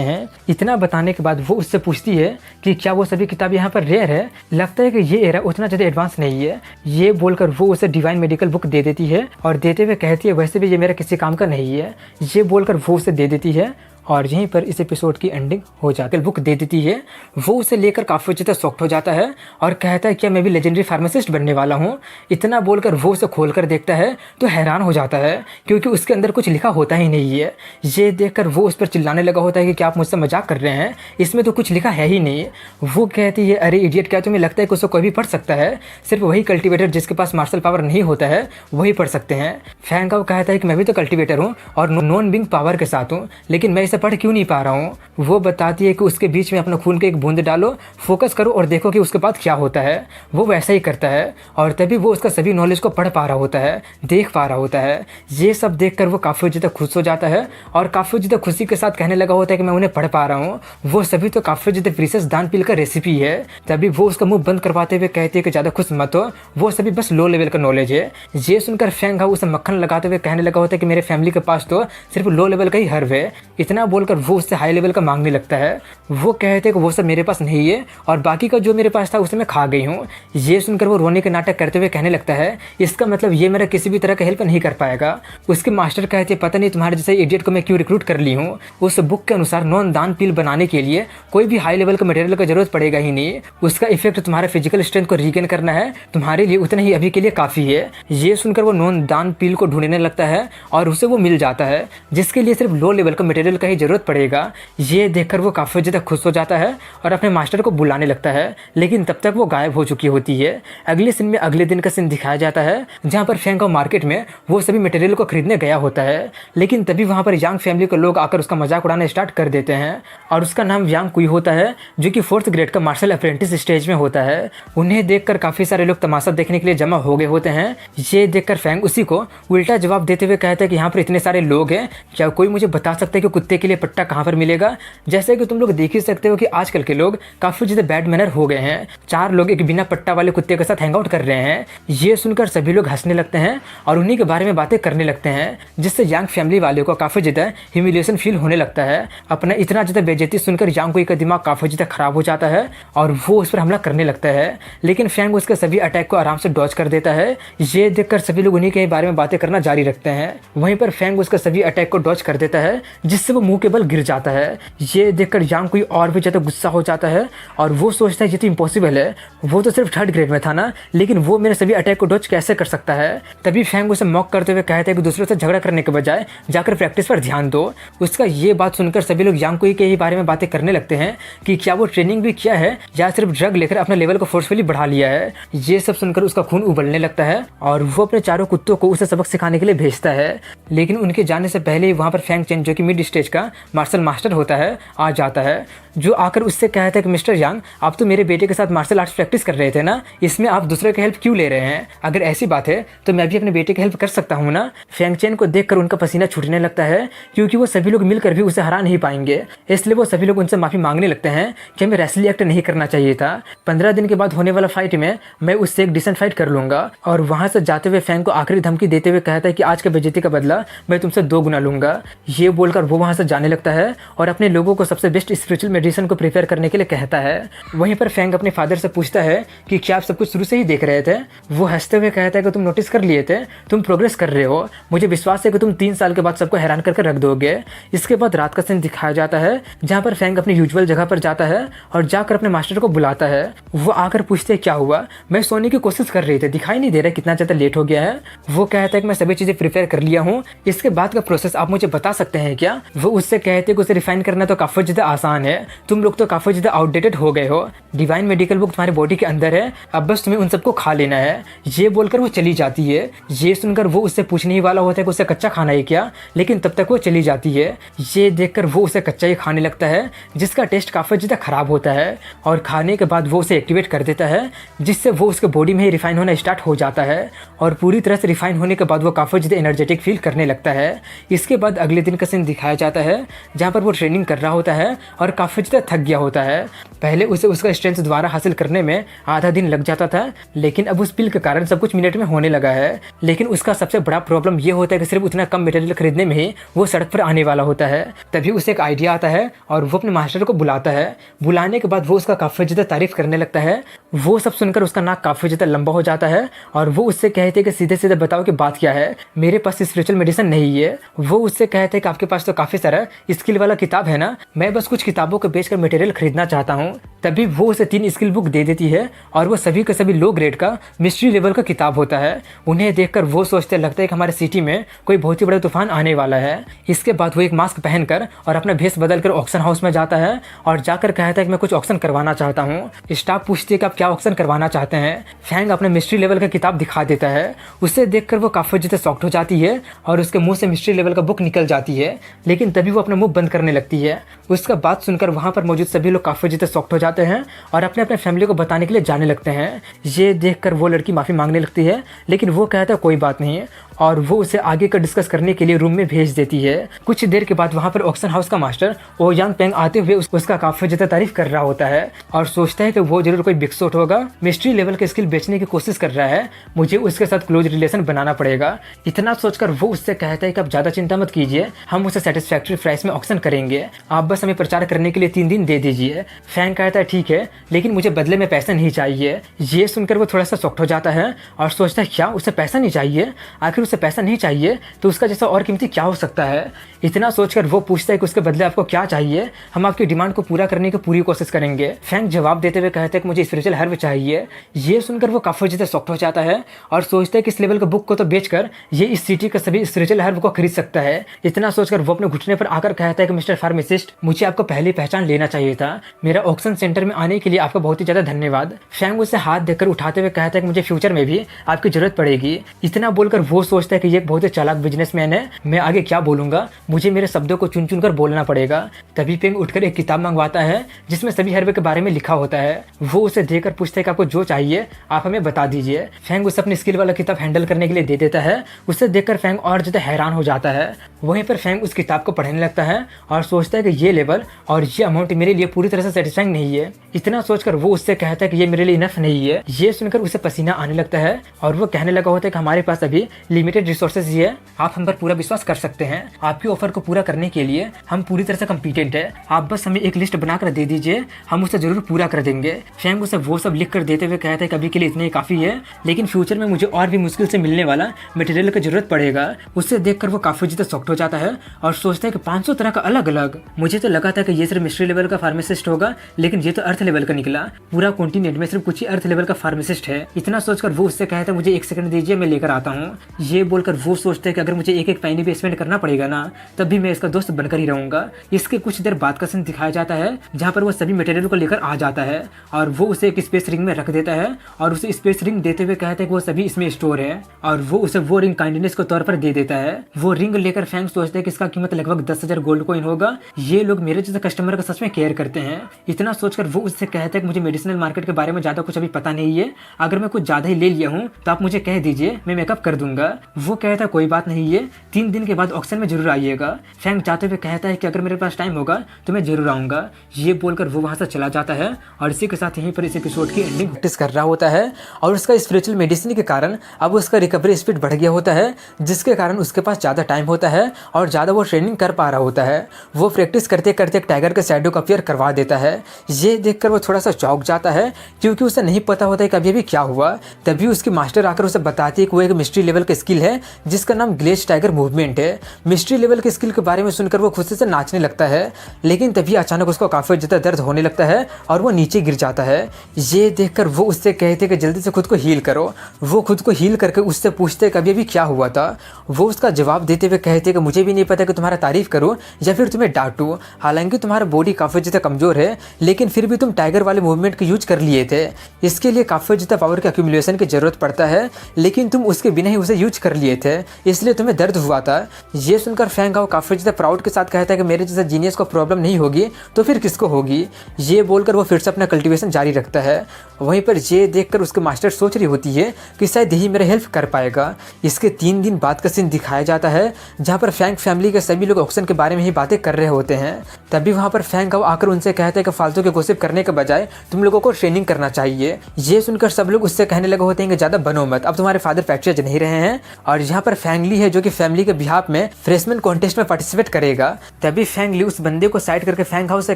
हैं। इतना बताने के बाद वो उससे पूछती है कि क्या वो सभी किताब यहाँ पर रेयर है, लगता है कि ये एरा उतना ज़्यादा एडवांस नहीं है। ये बोलकर वो उसे डिवाइन मेडिकल बुक दे देती है, और देते हुए कहती है वैसे भी ये मेरा किसी काम का नहीं है। ये बोलकर वो उसे दे देती है, और यहीं पर इस एपिसोड की एंडिंग हो जाती है। बुक दे देती है, वो उसे लेकर काफ़ी ज़्यादा शॉक्ड हो जाता है और कहता है क्या मैं भी लेजेंडरी फार्मासिस्ट बनने वाला हूँ। इतना बोलकर वो उसे खोल कर देखता है तो हैरान हो जाता है, क्योंकि उसके अंदर कुछ लिखा होता ही नहीं है। ये देखकर वो उस पर चिल्लाने लगा होता है कि क्या आप मुझसे मजाक कर रहे हैं, इसमें तो कुछ लिखा है ही नहीं। वो कहती है अरे इडियट, क्या तुम्हें लगता है कि उसको कोई भी पढ़ सकता है? सिर्फ वही कल्टिवेटर जिसके पास मार्शल पावर नहीं होता है वही पढ़ सकते हैं। फैंगाओ कहता है कि मैं भी तो कल्टिवेटर हूँ और नॉन बिंग पावर के साथ हूँ, लेकिन मैं इसे पढ़ क्यों नहीं पा रहा हूँ। वो बताती है कि उसके बीच में अपना खून के एक बूंद डालो, फोकस करो और देखो कि उसके बाद क्या होता है। वो वैसा ही करता है, और तभी वो उसका सभी नॉलेज को पढ़ पा रहा होता है, देख पा रहा होता है। ये सब देखकर वो काफ़ी ज़्यादा खुश हो जाता है और काफ़ी ज़्यादा खुशी के साथ कहने लगा होता है कि मैं उन्हें पढ़ पा रहा हूँ। वो सभी तो काफ़ी ज़्यादा प्रीशियस दान पिल का रेसिपी है। तभी वो उसका मुंह बंद करवाते हुए कहते हैं कि ज़्यादा खुश मत हो, वो सभी बस लो लेवल का नॉलेज है। ये सुनकर फैंगाओ उसे मक्खन लगाते हुए कहने लगा होता है कि मेरे फैमिली के पास तो सिर्फ लो लेवल का ही हर्ब है। इतना बोलकर वो उससे हाई लेवल का मांगने लगता है। वो कहते हैं कि वो सब मेरे पास नहीं है और बाकी का जो मेरे पास था उसे मैं खा गई हूँ। ये सुनकर वो रोने के नाटक करते हुए कहने लगता है इसका मतलब ये मेरा किसी भी तरह का हेल्प नहीं कर पाएगा। उसके मास्टर कहते हैं पता नहीं तुम्हारे जैसे इडियट को मैं क्यों रिक्रूट कर ली हूँ। उस बुक के अनुसार नॉन दान पिल बनाने के लिए कोई भी हाई लेवल का मटेरियल का जरूरत पड़ेगा ही नहीं। उसका इफेक्ट तुम्हारे फिजिकल स्ट्रेंथ को रीगेन करना है, तुम्हारे लिए उतना ही अभी के लिए काफ़ी है। ये सुनकर वो नॉन दान पिल को ढूंढने लगता है और उसे वो मिल जाता है, जिसके लिए सिर्फ लो लेवल का मटेरियल का ही जरूरत पड़ेगा। ये देखकर वो काफ़ी ज़्यादा खुश हो जाता है और अपने मास्टर को बुलाने लगता है, लेकिन तब तक वो गायब हो चुकी होती है। अगले सीन में अगले दिन का सीन दिखाया जाता है, जहाँ पर फैंगाओ मार्केट में वो सभी मटेरियल को खरीदने गया होता है, लेकिन तभी वहाँ पर यांग फैमिली के लोग आकर उसका मजाक उड़ाना स्टार्ट कर देते हैं। और उसका नाम यांग कुई होता है, जो कि 4th ग्रेड का मार्शल अप्रेंटिस स्टेज में होता है। उन्हें देखकर काफ़ी सारे लोग तमाशा देखने के लिए जमा हो गए होते हैं। ये देखकर फैंग उसी को उल्टा जवाब देते हुए कहता है कि यहाँ पर इतने सारे लोग हैं, क्या कोई मुझे बता सकता है कि कुत्ते के लिए पट्टा कहाँ पर मिलेगा? जैसे कि तुम लोग देख ही सकते हो कि आजकल के लोग काफ़ी ज़्यादा बैड मैनर हो गए हैं। 4 लोग एक बिना पट्टा वाले कुत्ते के साथ हैंगआउट कर रहे हैं। ये सुनकर सभी लोग हंसने लगते हैं और उन्हीं के बारे में बातें करने लगते हैं, जिससे यांग फैमिली वाले को काफ़ी ज़्यादा ह्यूमिलिएशन फील होने लगता है। अपना इतना ज़्यादा बेइज्जती सुनकर यांग कुई का दिमाग काफ़ी ज़्यादा खराब हो जाता है और वो उस पर हमला करने लगता है, लेकिन फैंग उसके सभी अटैक को आराम से डॉज कर देता है। ये देखकर सभी लोग उन्हीं के बारे में बातें करना जारी रखते हैं। वहीं पर फैंग उसका सभी अटैक को डॉज कर देता है, जिससे वो मुंह के बल गिर जाता है। ये देखकर यांग कुई और भी ज़्यादा गुस्सा हो जाता है और वो सोचता है ये तो इम्पॉसिबल है, वो तो सिर्फ 3rd ग्रेड में था ना, लेकिन वो मेरे सभी अटैक को डॉज कैसे कर सकता है। तभी फैंग उसे मॉक करते हुए कहते हैं कि दूसरों से झगड़ा करने के बजाय जाकर प्रैक्टिस पर ध्यान दो। उसका ये बात सुनकर सभी लोग यांग कुई के ही बारे में बातें करने लगते हैं कि क्या वो ट्रेनिंग भी किया है या सिर्फ ड्रग लेकर अपने लेवल को फोर्सफुली बढ़ा लिया है। ये सब सुनकर उसका खून उबलने लगता है और वो अपने 4 कुत्तों को उसे सबक सिखाने के लिए भेजता है, लेकिन उनके जाने से पहले ही वहाँ पर फैंग चेन, जो कि मिड स्टेज का मार्शल मास्टर होता है, आ जाता है, जो आकर उससे कहता है कि मिस्टर यांग, आप तो मेरे बेटे के साथ मार्शल आर्ट्स प्रैक्टिस कर रहे थे ना, इसमें आप दूसरे की हेल्प क्यों ले रहे हैं? अगर ऐसी बात है तो मैं भी अपने बेटे की हेल्प कर सकता हूँ ना। फैंग चेन को देखकर उनका पसीना छूटने लगता है, क्योंकि वो सभी लोग मिलकर भी उसे हरा नहीं पाएंगे। इसलिए वो सभी लोग उनसे माफ़ी मांगने लगते हैं कि हमें रेसली एक्ट नहीं करना चाहिए था। 15 दिन के बाद होने वाला फाइट में मैं उससे एक डिसेंट फाइट कर लूँगा। और वहाँ से जाते हुए फैंग को आखिरी धमकी देते हुए कहता है कि आज के बेइज्जती का बदला मैं तुमसे 2 गुना लूँगा। ये बोलकर वो वहाँ से जाने लगता है और अपने लोगों को सबसे बेस्ट स्पिरिचुअल मेडिसिन को प्रिपेयर करने के लिए कहता है। वहीं पर फैंग अपने फादर से पूछता है कि क्या आप सब कुछ शुरू से ही देख रहे थे। वो हंसते हुए कहता है कि तुम नोटिस कर लिए थे, तुम प्रोग्रेस कर रहे हो, मुझे विश्वास है कि तुम 3 साल के बाद सबको हैरान करके रख दोगे। इसके बाद रात का सीन दिखाया जाता है जहाँ पर फैंग अपनी यूजुअल जगह पर जाता है और जाकर अपने मास्टर को बुलाता है। वो आकर पूछते क्या हुआ, मैं सोने की कोशिश कर रही थी, दिखाई नहीं दे रहा कितना ज़्यादा लेट हो गया है। वो कहता है कि मैं सभी चीज़ें प्रिपेयर कर लिया हूँ, इसके बाद का प्रोसेस आप मुझे बता सकते हैं क्या। वो उससे कहते कि उसे रिफाइन करना तो काफ़ी ज़्यादा आसान है, तुम लोग तो काफ़ी ज़्यादा आउटडेटेड हो गए हो, डिवाइन मेडिकल बुक तुम्हारे बॉडी के अंदर है, अब बस तुम्हें उन सबको खा लेना है। ये बोलकर वो चली जाती है। ये सुनकर वो उससे पूछने ही वाला होता है कि उसे कच्चा खाना है क्या, लेकिन तब तक वो चली जाती है। ये देखकर वो उसे कच्चा ही खाने लगता है जिसका टेस्ट काफ़ी ज़्यादा ख़राब होता है और खाने के बाद वो उसे एक्टिवेट कर देता है जिससे वो उसके बॉडी में ही रिफाइन होना स्टार्ट हो जाता है और पूरी तरह से रिफाइन होने के बाद वो काफ़ी ज़्यादा एनर्जेटिक फील करने लगता है। इसके बाद अगले दिन का सीन दिखाया जाता है जहाँ पर वो ट्रेनिंग कर रहा होता है और काफ़ी ज़्यादा थक गया होता है। पहले उसे उसका स्ट्रेंथ दोबारा हासिल करने में आधा दिन लग जाता था, लेकिन अब उस पिल के कारण सब कुछ मिनट में होने लगा है। लेकिन उसका सबसे बड़ा प्रॉब्लम ये होता है कि सिर्फ उतना कम मटेरियल खरीदने में ही वो सड़क पर आने वाला होता है। तभी उसे एक आइडिया आता है और वो अपने मास्टर को बुलाता है। बुलाने के बाद वो उसका काफ़ी ज़्यादा तारीफ करने लगता है। वो सब सुनकर उसका नाक काफ़ी ज़्यादा लंबा हो जाता है और वो उससे कहते हैं कि सीधे सीधे बताओ कि बात क्या है, मेरे पास स्पिरिचुअल मेडिसिन नहीं है। वो उससे कहते हैं कि आपके पास तो काफ़ी सारा स्किल वाला किताब है ना, मैं बस कुछ किताबों को बेचकर मटेरियल खरीदना चाहता हूँ। तभी वो उसे 3 स्किल बुक दे देती है और वो सभी के सभी लो ग्रेड का मिस्ट्री लेवल का किताब होता है। उन्हें देखकर वो सोचते लगता है कि हमारे सिटी में कोई बहुत ही बड़ा तूफान आने वाला है। इसके बाद वो एक मास्क पहनकर और अपना भेष बदलकर ऑक्शन हाउस में जाता है और जाकर कहता है कि मैं कुछ ऑक्शन करवाना चाहता हूँ। स्टाफ पूछती है कि आप क्या ऑक्शन करवाना चाहते हैं। फैंग अपने मिस्ट्री लेवल का किताब दिखा देता है। उसे देखकर वो काफ़ी ज़्यादा शॉक्ड हो जाती है और उसके मुंह से मिस्ट्री लेवल का बुक निकल जाती है, लेकिन तभी वो अपना मुंह बंद करने लगती है। उसका बात सुनकर वहाँ पर मौजूद सभी लोग काफ़ी ज़्यादा शॉक्ड हो जाते हैं और अपने अपने फैमिली को बताने के लिए जाने लगते हैं। ये देखकर वो लड़की माफ़ी मांगने लगती है, लेकिन वो कहता है कोई बात नहीं है और वो उसे आगे का डिस्कस करने के लिए रूम में भेज देती है। कुछ देर के बाद वहाँ पर ऑक्शन हाउस का मास्टर ओ यांग पेंग आते हुए उसका काफ़ी ज़्यादा तारीफ कर रहा होता है और सोचता है कि वो जरूर कोई बिग शॉट होगा, मिस्ट्री लेवल के स्किल बेचने की कोशिश कर रहा है, मुझे उसके साथ क्लोज रिलेशन बनाना पड़ेगा। इतना सोचकर वो उससे कहता है कि आप ज़्यादा चिंता मत कीजिए, हम उसे सेटिस्फैक्ट्री प्राइस में ऑक्शन करेंगे, आप बस हमें प्रचार करने के लिए 3 दिन दे दीजिए। फैंग कहता है ठीक है, लेकिन मुझे बदले में पैसा नहीं चाहिए। ये सुनकर वो थोड़ा सा शॉक्ड हो जाता है और सोचता है क्या उसे पैसा नहीं चाहिए, आखिर उसे पैसा नहीं चाहिए तो उसका जैसा और कीमती क्या हो सकता है। इतना सोचकर वो पूछता है कि उसके बदले आपको क्या चाहिए, हम आपकी डिमांड को पूरा करने की पूरी कोशिश करेंगे। फैंग जवाब देते हुए कहते हैं कि मुझे स्पिरिचुअल हर्ब चाहिए। ये सुनकर वो काफ़ी ज़्यादा शॉक्ड हो जाता है और सोचता है कि इस लेवल के बुक को तो बेचकर ये इस सिटी का सभी स्पिरिचुअल हर्ब को खरीद सकता है। इतना सोचकर वो अपने घुटने पर आकर कहता है कि मिस्टर फार्मासिस्ट, मुझे आपको पहले पहचान लेना चाहिए था, मेरा ऑक्शन सेंटर में आने के लिए आपका बहुत ही ज़्यादा धन्यवाद। फैंग उसे हाथ देकर उठाते हुए कहता है कि मुझे फ्यूचर में भी आपकी जरूरत पड़ेगी। इतना बोलकर वो सोचता है कि ये बहुत ही चालाक बिजनेसमैन है, मैं आगे क्या बोलूंगा, मुझे मेरे शब्दों को चुन चुन कर बोलना पड़ेगा। तभी पेंग उठकर एक किताब मंगवाता है जिसमें सभी हर्ब के बारे में लिखा होता है। वो उसे देकर पूछता है कि आपको जो चाहिए आप हमें बता दीजिए। फैंग उसे अपनी स्किल वाला किताब हैंडल करने के लिए दे देता है। उसे देखकर फैंग और ज़्यादा हैरान हो जाता है। वहीं पर फैंग उस किताब को पढ़ने लगता है और सोचता है कि ये लेवल और ये अमाउंट मेरे लिए पूरी तरह से सेटिस्फाइंग नहीं है। इतना सोचकर वो उससे कहता है कि ये मेरे लिए इनफ नहीं है। ये सुनकर उसे पसीना आने लगता है और वो कहने लगा होता है कि हमारे पास अभी लिमिटेड रिसोर्सेज ही है, आप हम पर पूरा विश्वास कर सकते हैं, आपकी ऑफर को पूरा करने के लिए हम पूरी तरह से कम्पिटेंट है, आप बस हमें एक लिस्ट बनाकर दे दीजिए, हम उसे जरूर पूरा कर देंगे। फैंग उसे वो सब लिख कर देते हुए कहता है कि अभी के लिए इतने ही काफ़ी है, लेकिन फ्यूचर में मुझे और भी मुश्किल से मिलने वाला मटेरियल की जरूरत पड़ेगा। उससे देखकर वो काफ़ी ज़्यादा शॉक्ड हो जाता है और सोचता है कि 500 तरह का अलग अलग, मुझे तो लगा था कि ये सिर्फ मिस्ट्री लेवल का फार्मासिस्ट होगा, लेकिन ये तो अर्थ लेवल का निकला, पूरा कॉन्टिनेंट में सिर्फ कुछ ही अर्थ लेवल का फार्मासिस्ट है। इतना सोचकर वो उससे कहता है मुझे 1 सेकंड दीजिए, मैं लेकर आता हूँ। ये बोलकर वो सोचता है कि अगर मुझे एक पैनी भी स्पेंड करना पड़ेगा ना, तब भी मैं इसका दोस्त बनकर ही रहूंगा। इसके कुछ देर बाद का सीन दिखाया जाता है जहाँ पर वो सभी मटेरियल को लेकर आ जाता है और वो उसे एक स्पेस रिंग में रख देता है और उसे स्पेस रिंग देते हुए कहता है कि वो सभी इसमें स्टोर है और वो उसे वो रिंग काइंडनेस के तौर पर दे देता है। वो रिंग लेकर फैंग सोचता है कि इसका कीमत लगभग 10,000 गोल्ड कॉइन होगा, ये लोग मेरे जैसे कस्टमर का सच में केयर करते हैं। इतना सोचकर वो उससे कहता है कि मुझे मेडिसिनल मार्केट के बारे में ज्यादा कुछ अभी पता नहीं है, अगर मैं कुछ ज्यादा ही ले लिया हूँ तो आप मुझे कह दीजिए, मैं मेकअप कर दूंगा। वो कहता है कोई बात नहीं है, 3 दिन के बाद ऑक्शन में जरूर आइएगा। फैंग जाते हुए कहता है कि अगर मेरे पास टाइम होगा तो मैं जरूर आऊंगा। ये बोलकर वो वहां से चला जाता है और इसी के साथ यहीं पर इस एपिसोड की एंडिंग प्रैक्टिस कर रहा होता है और उसका स्पिरिचुअल मेडिसिन के कारण अब उसका रिकवरी स्पीड बढ़ गया होता है, जिसके कारण उसके पास ज़्यादा टाइम होता है है और ज़्यादा वो ट्रेनिंग कर पा रहा होता है। वो प्रैक्टिस करते करते एक टाइगर के शैडो का अपीयर करवा देता है। ये देखकर वो थोड़ा सा चौंक जाता है क्योंकि उसे नहीं पता होता है कि अभी क्या हुआ। तभी उसकी मास्टर आकर उसे बताती है कि वो एक मिस्ट्री लेवल की स्किल है जिसका नाम ग्लेच टाइगर मूवमेंट है। मिस्ट्री लेवल की स्किल के बारे में सुनकर वो खुशी से नाचने लगता है, लेकिन तभी अचानक उसको काफ़ी ज़्यादा दर्द होने लगता है और वो नीचे गिर जाता है। ये देखकर वो उससे कहते कि जल्दी से खुद को हील करो। वो खुद को हील करके उससे पूछते कि अभी क्या हुआ था। वो उसका जवाब देते हुए कहते कि मुझे भी नहीं पता कि तुम्हारा तारीफ करूं या फिर तुम्हें डांटूं। हालांकि तुम्हारा बॉडी काफ़ी ज़्यादा कमज़ोर है, लेकिन फिर भी तुम टाइगर वाले मूवमेंट को यूज कर लिए थे। इसके लिए काफ़ी ज़्यादा पावर के एक्यूमुलेशन की ज़रूरत पड़ता है, लेकिन तुम उसके बिना ही उसे यूज कर लिए थे, इसलिए तुम्हें दर्द हुआ था। ये सुनकर फैंग हाओ काफ़ी ज़्यादा प्राउड के साथ कहता है कि मेरे जैसा जीनियस को प्रॉब्लम नहीं होगी तो फिर किसको होगी। ये बोलकर वो फिर से अपना कल्टीवेशन जारी रखता है। वहीं पर ये देखकर उसके मास्टर सोच रही होती है कि शायद यही मेरा हेल्प कर पाएगा। इसके 3 दिन बाद का सीन दिखाया जाता है जहाँ पर फैंग फैमिली के सभी लोग ऑक्शन के बारे में ही बातें कर रहे होते हैं। तभी वहाँ पर फैंग हाओ आकर उनसे कहते हैं कि फालतू के गोसिप करने के बजाय तुम लोगों को ट्रेनिंग करना चाहिए। ये सुनकर सब लोग उससे कहने लगे होते हैं कि ज़्यादा बनो मत, अब तुम्हारे फादर फैक्ट्री नहीं रहे हैं। और यहाँ पर फैंगली है जो कि फैमिली के बिहाफ में फ्रेशमैन कॉन्टेस्ट में पार्टिसिपेट करेगा। तभी फैंगली उस बंदे को साइड करके फैंग हाउस से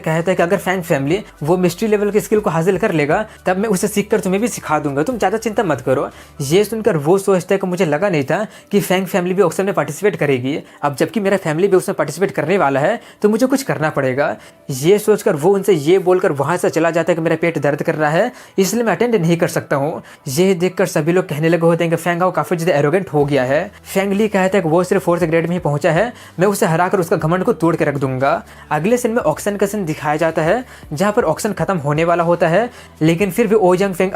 कहता है कि अगर फैंग फैमिली वो मिस्ट्री लेवल की स्किल को हासिल कर लेगा तब मैं उसे सीखकर तुम्हें भी सिखा दूंगा, तुम ज़्यादा चिंता मत करो। ये सुनकर वो सोचता है कि मुझे लगा नहीं था कि फैंग फैमिली भी ऑक्शन में पार्टिसिपेट करेगी, अब जबकि मेरा फैमिली भी उसमें पार्टिसिपेट करने वाला है तो मुझे कुछ करना पड़ेगा। ये सोचकर वो उनसे ये बोलकर वहाँ से चला जाता है कि मेरा पेट दर्द कर रहा है इसलिए मैं अटेंड नहीं कर सकता हूँ। ये देखकर सभी लोग कहने लगे होते हैं कि फैंग हाओ काफ़ी ज़्यादा एरोगेंट हो गया है। फैंग ली कहता है कि वो सिर्फ 4th ग्रेड में ही पहुंचा है, मैं उसे हराकर उसका घमंड को तोड़ के रख दूंगा। अगले सीन में ऑक्शन का सीन दिखाया जाता है जहाँ पर ऑक्शन खत्म होने वाला होता है, लेकिन फिर भी ओ यंग फैंग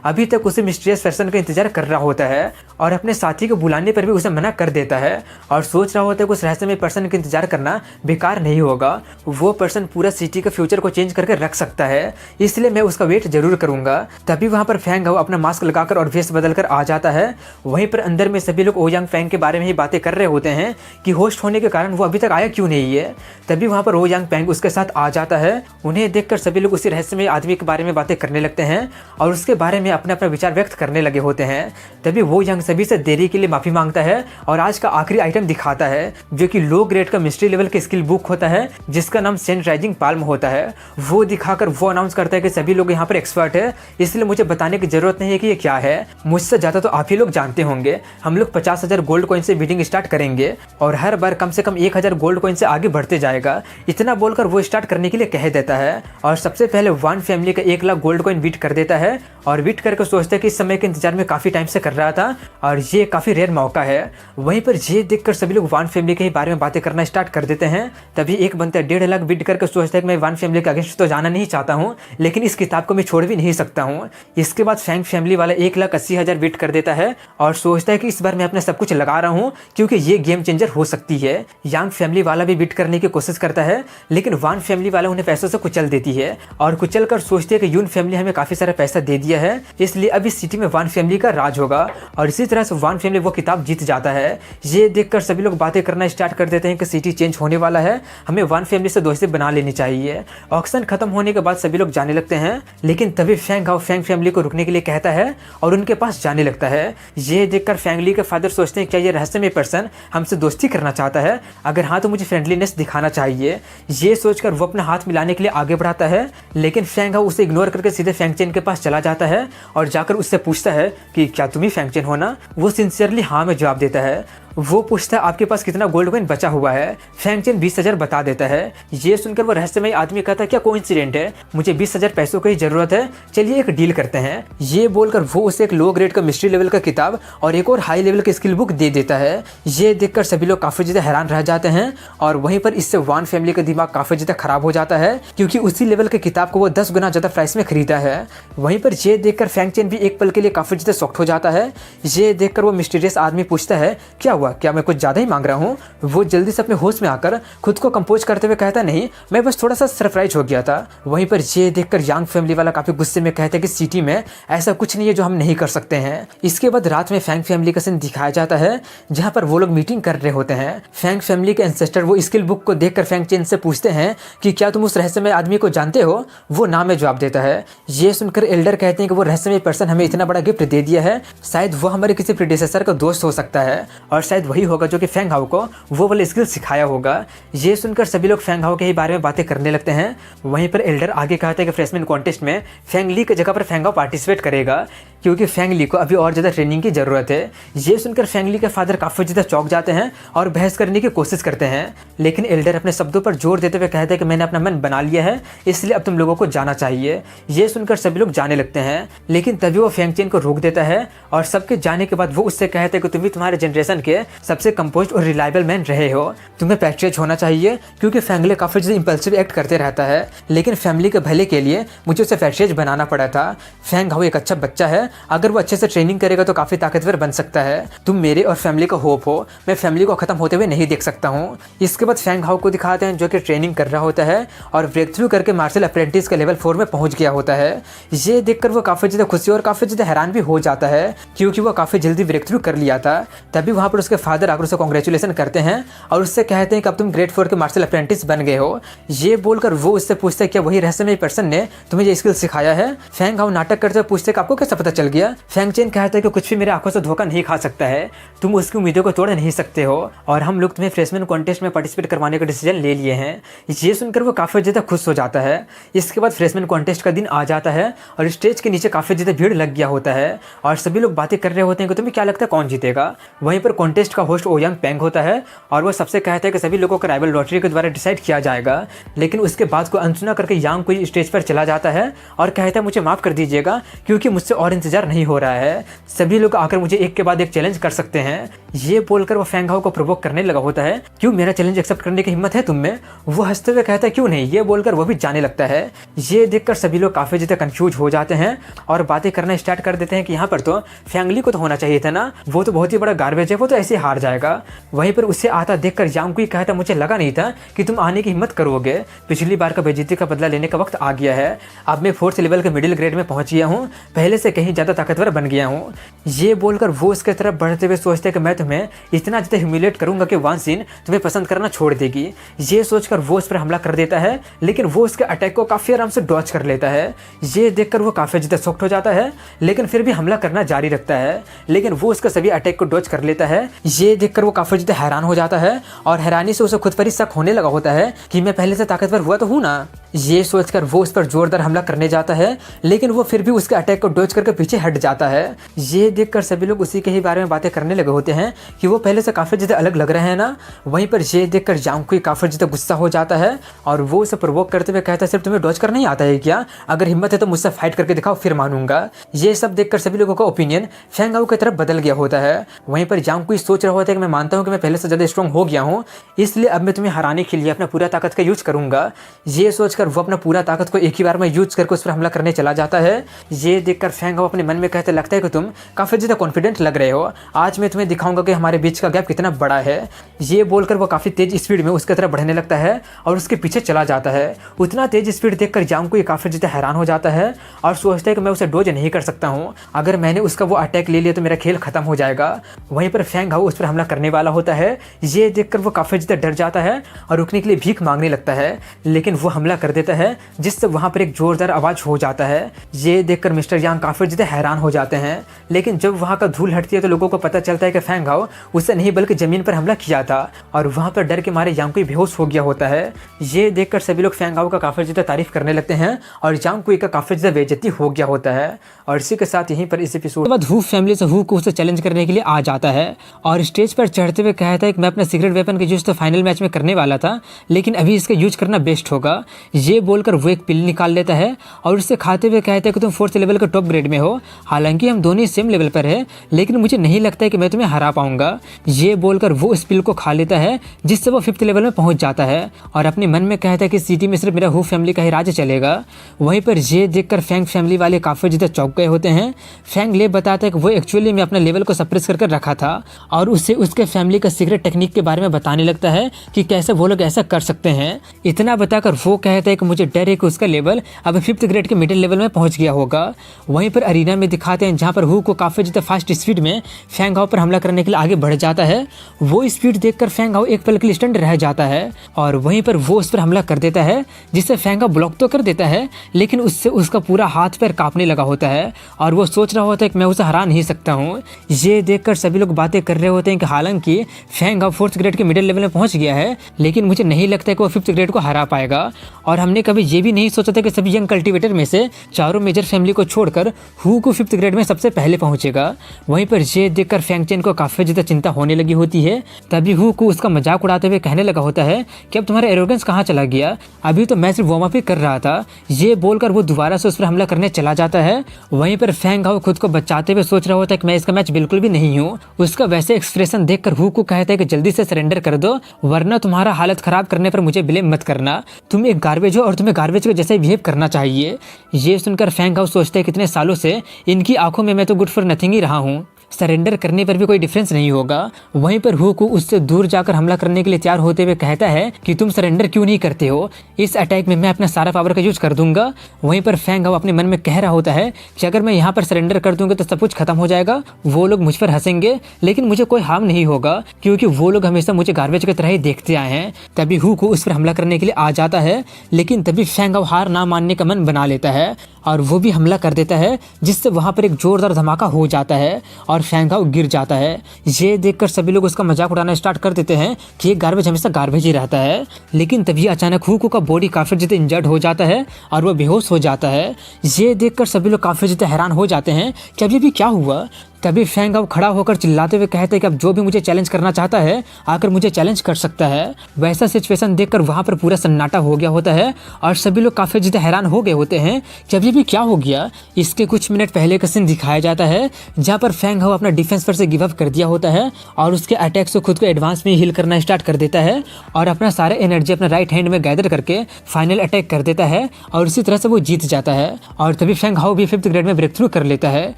अभी तक उसे मिस्टीरियस पर्सन का इंतजार कर रहा होता है और अपने साथी को बुलाने पर भी उसे मना कर देता है और सोच रहा होता है कि उस रहस्यमय पर्सन का इंतजार करना बेकार नहीं होगा। वो पर्सन पूरा सिटी का फ्यूचर को चेंज करके रख सकता है, इसलिए मैं उसका वेट जरूर करूंगा। तभी वहाँ पर फैंग हाओ अपना मास्क लगाकर और फेस बदल कर आ जाता है। वहीं पर अंदर में सभी लोग ओ यंग फैंग के बारे में ही बातें कर रहे होते हैं कि होस्ट होने के कारण वो अभी तक आया क्यों नहीं है। तभी वहाँ पर ओ यंग फैंग उसके साथ आ जाता है। उन्हें देखकर सभी लोग उसी रहस्यमय आदमी के बारे में बातें करने लगते हैं और उसके बारे में अपने अपना विचार व्यक्त करने लगे होते हैं। तभी वो यंग सभी से देरी के लिए माफ़ी मांगता है और आज का आखिरी आइटम दिखाता है जो कि लो ग्रेड का मिस्ट्री लेवल की स्किल बुक होता है जिसका नाम सेंट राइजिंग पाल्म होता है। वो दिखाकर वो अनाउंस करता है कि सभी लोग यहाँ पर एक्सपर्ट है, इसलिए मुझे बताने की जरूरत नहीं है कि ये क्या है, मुझसे ज़्यादा तो आप ही लोग जानते होंगे। हम लोग 50,000 गोल्ड कॉइन से बिडिंग स्टार्ट करेंगे और हर बार कम से कम 1,000 गोल्ड कॉइन से आगे बढ़ते जाएगा। इतना बोलकर वो स्टार्ट करने के लिए कह देता है और सबसे पहले वन फैमिली का 1 लाख गोल्ड कॉइन बीट कर देता है और बीट करके सोचता है कि इस समय के इंतजार में काफ़ी टाइम से कर रहा था और ये काफ़ी रेयर मौका है। वहीं पर ये देखकर सभी लोग वन फैमिली के बारे में बातें करना स्टार्ट कर देते हैं। तभी एक बनता है 1.5 लाख बीट करके सोचता है कि मैं वन फैमिली के अगेंस्ट तो जाना नहीं चाहता हूँ, लेकिन इस किताब को मैं छोड़ भी नहीं सकता हूँ। इसके बाद फैंग फैमिली वाला 1,80,000 बीट कर देता है और सोचता है कि इस बार मैं अपना सब कुछ लगा रहा हूँ क्योंकि ये गेम चेंजर हो सकती है। यांग फैमिली वाला भी बीट करने की कोशिश करता है, लेकिन वन फैमिली वाला उन्हें पैसों से कुचल देती है और कुचल कर सोचती है कि यून फैमिली हमें काफ़ी सारा पैसा दे दिया है, इसलिए अब इस सिटी में वन फैमिली का राज होगा और इसी तरह से वन फैमिली वो किताब जीत जाता है। ये देखकर सभी लोग बातें करना स्टार्ट कर देते हैं कि सिटी चेंज होने वाला है, हमें वन फैमिली से दोस्ती बना लेनी चाहिए। ऑक्शन खत्म होने के बाद सभी लोग जाने लगते हैं, लेकिन तभी फैंग हाओ फैंग फैमिली को रुकने के लिए कहता है और उनके पास जाने लगता है। ये देखकर फैंगली के फादर सोचते हैं क्या ये रहस्यमय पर्सन हमसे दोस्ती करना चाहता है, अगर हाँ तो मुझे फ्रेंडलीनेस दिखाना चाहिए। ये सोचकर वो अपना हाथ मिलाने के लिए आगे बढ़ाता है, लेकिन फैंग हाओ उसे इग्नोर करके सीधे फैंग चेन के पास चला जाता है और जाकर उससे पूछता है कि क्या तुम ही फैंग चेन हो ना। वो सिंसियरली हाँ में जवाब देता है। वो पूछता है आपके पास कितना गोल्ड कॉइन बचा हुआ है। फैंग चेन 20,000 बता देता है। ये सुनकर वो रहस्यमय आदमी कहता है क्या कोइंसिडेंट है, मुझे 20,000 पैसों की जरूरत है, चलिए एक डील करते हैं। ये बोलकर वो उसे एक लो ग्रेड का मिस्ट्री लेवल का किताब और एक और हाई लेवल की स्किल बुक दे देता है। ये देखकर सभी लोग काफी ज्यादा हैरान रह जाते हैं और वहीं पर इससे वन फैमिली का दिमाग काफी ज्यादा खराब हो जाता है क्योंकि उसी लेवल की किताब को वो 10 गुना ज्यादा प्राइस में खरीदा है। वहीं पर ये देखकर फैंग चेन भी एक पल के लिए काफी ज्यादा शॉक्ड हो जाता है। ये देखकर वो मिस्टीरियस आदमी पूछता है क्या हुआ, क्या मैं कुछ ज्यादा मांग रहा हूँ। वो जल्दी से अपने होश में आकर खुद को कंपोज करते हुए कहता नहीं, मैं बस थोड़ा सा सरप्राइज हो गया था। वहीं पर ये देखकर यांग फैमिली वाला काफी गुस्से में कहता है कि सिटी में ऐसा कुछ नहीं है जो हम नहीं कर सकते हैं। इसके बाद रात में फैंग फैमिली का सीन दिखाया जाता है जहाँ पर वो लोग मीटिंग कर रहे होते हैं। फैंग फैमिली के एंसेस्टर वो स्किल बुक को देखकर फैंग चेन से पूछते हैं कि क्या तुम उस रहस्यमय आदमी को जानते हो। वो नाम में जवाब देता है। ये सुनकर एल्डर कहते हैं कि वो रहस्यमय पर्सन हमें इतना बड़ा गिफ्ट दे दिया है, शायद वो हमारे किसी प्रीडेसेसर का दोस्त हो सकता है और शायद शायद वही होगा जो कि फेंग हाओ को वो वाला स्किल सिखाया होगा। ये सुनकर सभी लोग फेंग हाओ के ही बारे में बातें करने लगते हैं। वहीं पर एल्डर आगे कहता है कि फ्रेशमैन कॉन्टेस्ट में फेंग ली की जगह पर फेंग हाओ पार्टिसिपेट करेगा, क्योंकि फेंग ली को अभी और ज़्यादा ट्रेनिंग की ज़रूरत है। ये सुनकर फेंग ली के फादर काफ़ी ज़्यादा चौंक जाते हैं और बहस करने की कोशिश करते हैं, लेकिन एल्डर अपने शब्दों पर जोर देते हुए कहते हैं कि मैंने अपना मन बना लिया है, इसलिए अब तुम लोगों को जाना चाहिए। ये सुनकर सभी लोग जाने लगते हैं, लेकिन तभी वो फेंग चेन को रोक देता है और सबके जाने के बाद वो उससे कहते हैं कि तुम भी तुम्हारे जनरेशन के सबसे कंपोस्ट और रिलायबल मैन रहे हो, तुम्हें पैट्रियट होना चाहिए, क्योंकि फेंगले काफ़ी ज़्यादा इंपल्सिव एक्ट करते रहता है, लेकिन फैमिली के भले के लिए मुझे उसे पैट्रियट बनाना पड़ा था। फेंग हाओ एक अच्छा बच्चा है, अगर वो अच्छे से ट्रेनिंग करेगा तो काफ़ी ताकतवर बन सकता है। तुम मेरे और फैमिली का होप हो, मैं फैमिली को ख़त्म होते हुए नहीं देख सकता हूँ। इसके बाद फेंग हाओ को दिखाते हैं जो कि ट्रेनिंग कर रहा होता है और ब्रेक थ्रू करके मार्शल अप्रेंटिस के लेवल 4 में पहुँच गया होता है। ये देखकर वो काफ़ी ज़्यादा खुशी और काफ़ी ज़्यादा हैरान भी हो जाता है, क्योंकि वो काफ़ी जल्दी ब्रेक थ्रू कर लिया था। तभी वहाँ पर उसके फादर आकर उसे कॉन्ग्रेचुलेसन करते हैं और उससे कहते हैं कि अब तुम ग्रेड 4 के मार्शल अप्रेंटिस बन गए हो। ये बोलकर वो उससे पूछते हैं क्या वही रहस्यमय पर्सन ने तुम्हें ये स्किल सिखाया है। फेंग हाओ नाटक करते हुए पूछते कि आपको कैसे पता चल गया। फेंग चेन कहता है कि कुछ भी मेरे आंखों से धोखा नहीं खा सकता है, तुम उसकी उम्मीदों को तोड़ नहीं सकते हो और हम लोग तुम्हें फ्रेशमैन कॉन्टेस्ट में पार्टिसिपेट करवाने का डिसीजन ले लिए हैं। ये सुनकर वो काफ़ी ज़्यादा खुश हो जाता है। इसके बाद फ्रेशमैन कॉन्टेस्ट का दिन आ जाता है और स्टेज के नीचे काफ़ी ज़्यादा भीड़ लग गया होता है और सभी लोग बातें कर रहे होते हैं कि तुम्हें क्या लगता है कौन जीतेगा। वहीं पर कॉन्टेस्ट का होस्ट ओयांग पेंग होता है और वो सबसे कहता है कि सभी लोगों का राइवल लॉटरी के द्वारा डिसाइड किया जाएगा, लेकिन उसके बाद को अनसुना करके यांग कोई स्टेज पर चला जाता है और कहता है मुझे माफ़ कर दीजिएगा, क्योंकि मुझसे और इंतजार नहीं हो रहा है, सभी लोग आकर मुझे एक के बाद एक चैलेंज कर सकते हैं। ये बोलकर वो फेंग हाओ को प्रोवोक करने लगा होता है, क्यों मेरा चैलेंज एक्सेप्ट करने की हिम्मत है तुम में। वो हंसते हुए कहता है क्यों नहीं। ये बोलकर वो भी जाने लगता है। ये देखकर सभी लोग काफ़ी ज़्यादा कंफ्यूज हो जाते हैं और बातें करना स्टार्ट कर देते हैं कि यहाँ पर तो फेंग ली को तो होना चाहिए था ना, वो तो बहुत ही बड़ा गार्बेज है, वो तो ऐसे हार जाएगा। वहीं पर उसे आता देखकर यांग कुई कहता मुझे लगा नहीं था कि तुम आने की हिम्मत करोगे, पिछली बार का बेइज्जती का बदला लेने का वक्त आ गया है। अब मैं 4th लेवल के मिडिल ग्रेड में पहुंच गया हूँ, पहले से कहीं ज़्यादा ताकतवर बन गया हूँ। ये बोलकर वो उसके तरफ बढ़ते हुए सोचते कि मैं तुम्हें इतना ज़्यादा ह्यूमिलेट करूंगा कि वान सिन तुम्हें पसंद करना छोड़ देगी। ये सोचकर वो उस पर हमला कर देता है, लेकिन वो उसके अटैक को काफ़ी आराम से डॉच कर लेता है। ये देखकर वो काफ़ी ज़्यादा शॉक्ड हो जाता है, लेकिन फिर भी हमला करना जारी रखता है, लेकिन वो उसका सभी अटैक को डॉच कर लेता है। ये देखकर वो काफ़ी ज़्यादा हैरान हो जाता है और हैरानी से उसे खुद पर ही शक होने लगा होता है कि मैं पहले से ताकतवर हुआ तो हूँ ना। ये सोचकर वो उस पर जोरदार हमला करने जाता है, लेकिन वो फिर भी उसके अटैक को डॉच करके पीछे हट जाता है। ये देखकर सभी लोग उसी के ही बारे में बातें करने लगे होते हैं कि वो पहले से काफ़ी ज़्यादा अलग लग रहे हैं ना। वहीं पर ये देखकर यांग कुई काफ़ी ज़्यादा गुस्सा हो जाता है और वो उसे प्रोवोक करते हुए कहता है सिर्फ तुम्हें डॉच करना ही आता है क्या, अगर हिम्मत है तो मुझसे फाइट करके दिखाओ फिर मानूंगा। ये सब देखकर सभी लोगों का ओपिनियन फेंग हाओ की तरफ बदल गया होता है। वहीं पर यांग कुई सोच रहा होता है कि मैं मानता हूँ कि मैं पहले से ज़्यादा स्ट्रॉन्ग हो गया हूँ, इसलिए अब मैं तुम्हें हराने के लिए अपना पूरा ताकत का यूज करूंगा। ये सोचकर वो अपना पूरा ताकत को एक ही बार में यूज करके उस पर हमला करने चला जाता है। ये देखकर फेंग हाओ अपने मन में कहते लगता है कि तुम काफ़ी ज़्यादा कॉन्फिडेंट लग रहे हो, आज मैं तुम्हें दिखाऊंगा कि हमारे बीच का गैप कितना बड़ा है। ये बोलकर वो काफ़ी तेज स्पीड में उसकी तरफ बढ़ने लगता है और उसके पीछे चला जाता है। उतना तेज स्पीड देखकर यांग कुई काफ़ी ज़्यादा हैरान हो जाता है और सोचता है कि मैं उसे डोज नहीं कर सकता हूँ, अगर मैंने उसका वो अटैक ले लिया तो मेरा खेल खत्म हो जाएगा। वहीं पर फेंग हाओ उस पर हमला करने वाला होता है। ये देखकर वो काफ़ी ज़्यादा डर जाता है और रुकने के लिए भीख मांगने लगता है, लेकिन वो हमला कर देता है जिससे वहाँ पर एक जोरदार आवाज़ हो जाता है। ये देखकर मिस्टर यांग काफ़ी ज़्यादा हैरान हो जाते हैं, लेकिन जब वहाँ का धूल हटती है तो लोगों को पता चलता है कि फेंग हाओ उससे नहीं बल्कि ज़मीन पर हमला किया था और वहाँ पर डर के मारे यांग कुई बेहोश हो गया होता है। ये देखकर सभी लोग फेंग हाओ का काफ़ी ज़्यादा तारीफ करने लगते हैं और यांग कुई का काफ़ी ज़्यादा बेइज्जती हो गया होता है। और इसी के साथ यहीं पर इस एपिसोड के बाद हू फैमिली से हू को उसे चैलेंज करने के लिए आ जाता है और स्टेज पर चढ़ते हुए कहता है कि मैं अपने सीक्रेट वेपन का यूज तो फाइनल मैच में करने वाला था, लेकिन अभी इसका यूज करना बेस्ट होगा। ये बोलकर वो एक पिल निकाल लेता है और उससे खाते हुए कहता है कि तुम 4th लेवल के टॉप ग्रेड में हो, हालांकि हम दोनों सेम लेवल पर है, लेकिन मुझे नहीं लगता है कि मैं तुम्हें हरा पाऊंगा। ये बोलकर वो उस पिल को खा लेता है जिससे वो 5th लेवल में पहुंच जाता है और अपने मन में कहता है कि सिटी में सिर्फ मेरा हू फैमिली का ही राज चलेगा। वहीं पर ये देखकर फेंग फैमिली वाले काफ़ी ज़्यादा चौंक गए होते हैं। फेंग ले बताता है कि वो एक्चुअली में अपने लेवल को सप्रेस करके रखा था और उससे उसके फैमिली का सीक्रेट टेक्निक के बारे में बताने लगता है कि कैसे वो लोग ऐसा कर सकते हैं। इतना बताकर वो कहता है कि मुझे डर है कि उसका लेवल अब 5th ग्रेड के मिडिल लेवल में पहुंच गया होगा। वहीं पर अरीना में दिखाते हैं जहां पर हू को काफ़ी ज़्यादा फास्ट स्पीड में फेंग हाओ पर हमला करने के लिए आगे बढ़ जाता है। वो स्पीड देखकर फेंग हाओ एक पल के लिए स्टंट रह जाता है और वहीं पर वो उस पर हमला कर देता है, जिससे फेंग हाओ ब्लॉक तो कर देता है, लेकिन उससे उसका पूरा हाथ पैर कांपने लगा होता है और वो सोच रहा होता है कि मैं उसे हरा नहीं सकता हूँ। ये देखकर सभी लोग बातें कर रहे रहे होते हैं कि हालांकि फैंग हाउ 4th ग्रेड के मिडिल लेवल में पहुंच गया है, लेकिन मुझे नहीं लगता कि वो 5th ग्रेड को हरा पाएगा। और हमने कभी ये भी नहीं सोचा था कि सभी यंग कल्टिवेटर में से चारों मेजर फैमिली को छोड़कर हु को 5th ग्रेड में सबसे पहले पहुंचेगा। वहीं पर ये देखकर फैंग चेन को काफी ज्यादा चिंता होने लगी होती है। तभी हु को उसका मजाक उड़ाते हुए कहने लगा होता है कि अब तुम्हारा एरोगेंस कहाँ चला गया, अभी तो मैं सिर्फ वार्म अप ही कर रहा था। ये बोलकर वो दोबारा से उस पर हमला करने चला जाता है। वहीं पर फैंग हाउ खुद को बचाते हुए सोच रहा होता है कि मैं इसका मैच बिल्कुल भी नहीं हूँ। उसका वैसे एक्सप्रेशन देखकर हु को कहता है कि जल्दी से सरेंडर कर दो, वरना तुम्हारा हालत खराब करने पर मुझे ब्लेम मत करना। तुम एक गार्बेज हो और तुम्हें गार्बेज के जैसे बिहेव करना चाहिए। ये सुनकर फैंग हाउ सोचते हैं कितने सालों से इनकी आंखों में मैं तो गुड फॉर नथिंग ही रहा हूँ, सरेंडर करने पर भी कोई डिफरेंस नहीं होगा। वहीं पर हु को उससे दूर जाकर हमला करने के लिए तैयार होते हुए कहता है कि तुम सरेंडर क्यों नहीं करते हो, इस अटैक में मैं अपना सारा पावर का यूज कर दूंगा। वहीं पर फैंग हाउ अपने मन में कह रहा होता है कि अगर मैं यहाँ पर सरेंडर कर दूंगा तो सब कुछ खत्म हो जाएगा, वो लोग मुझ पर हंसेंगे लेकिन मुझे कोई हार्म नहीं होगा, क्योंकि वो लोग हमेशा मुझे गार्बेज की तरह ही देखते आए हैं। तभी हु को उस पर हमला करने के लिए आ जाता है, लेकिन तभी फैंग हाउ हार ना मानने का मन बना लेता है और वो भी हमला कर देता है, जिससे वहां पर एक जोरदार धमाका हो जाता है और फैंग हाउ गिर जाता है। ये देखकर सभी लोग उसका मजाक उड़ाना स्टार्ट कर देते हैं कि ये गार्बेज हमेशा गार्बेज ही रहता है। लेकिन तभी अचानक हुको का बॉडी काफी ज्यादा इंजर्ड हो जाता है और वो बेहोश हो जाता है। ये देखकर सभी लोग काफी ज्यादा हैरान हो जाते हैं कि अभी भी क्या हुआ। तभी फैंग हाउ खड़ा होकर चिल्लाते हुए कहते हैं कि अब जो भी मुझे चैलेंज करना चाहता है आकर मुझे चैलेंज कर सकता है। वैसा सिचुएशन देखकर वहां पर पूरा सन्नाटा हो गया होता है और सभी लोग काफी ज्यादा हैरान हो गए होते हैं कि अभी भी क्या हो गया। इसके कुछ मिनट पहले का सीन दिखाया जाता है जहाँ पर फैंग हाउ अपना डिफेंस पर से गिव अप कर दिया होता है और उसके अटैक से खुद को एडवांस में हील करना स्टार्ट कर देता है और अपना सारा एनर्जी अपना राइट हैंड में गैदर करके फाइनल अटैक कर देता है और इसी तरह से वो जीत जाता है। और तभी फैंग हाउ भी 5th ग्रेड में ब्रेक थ्रू कर लेता है।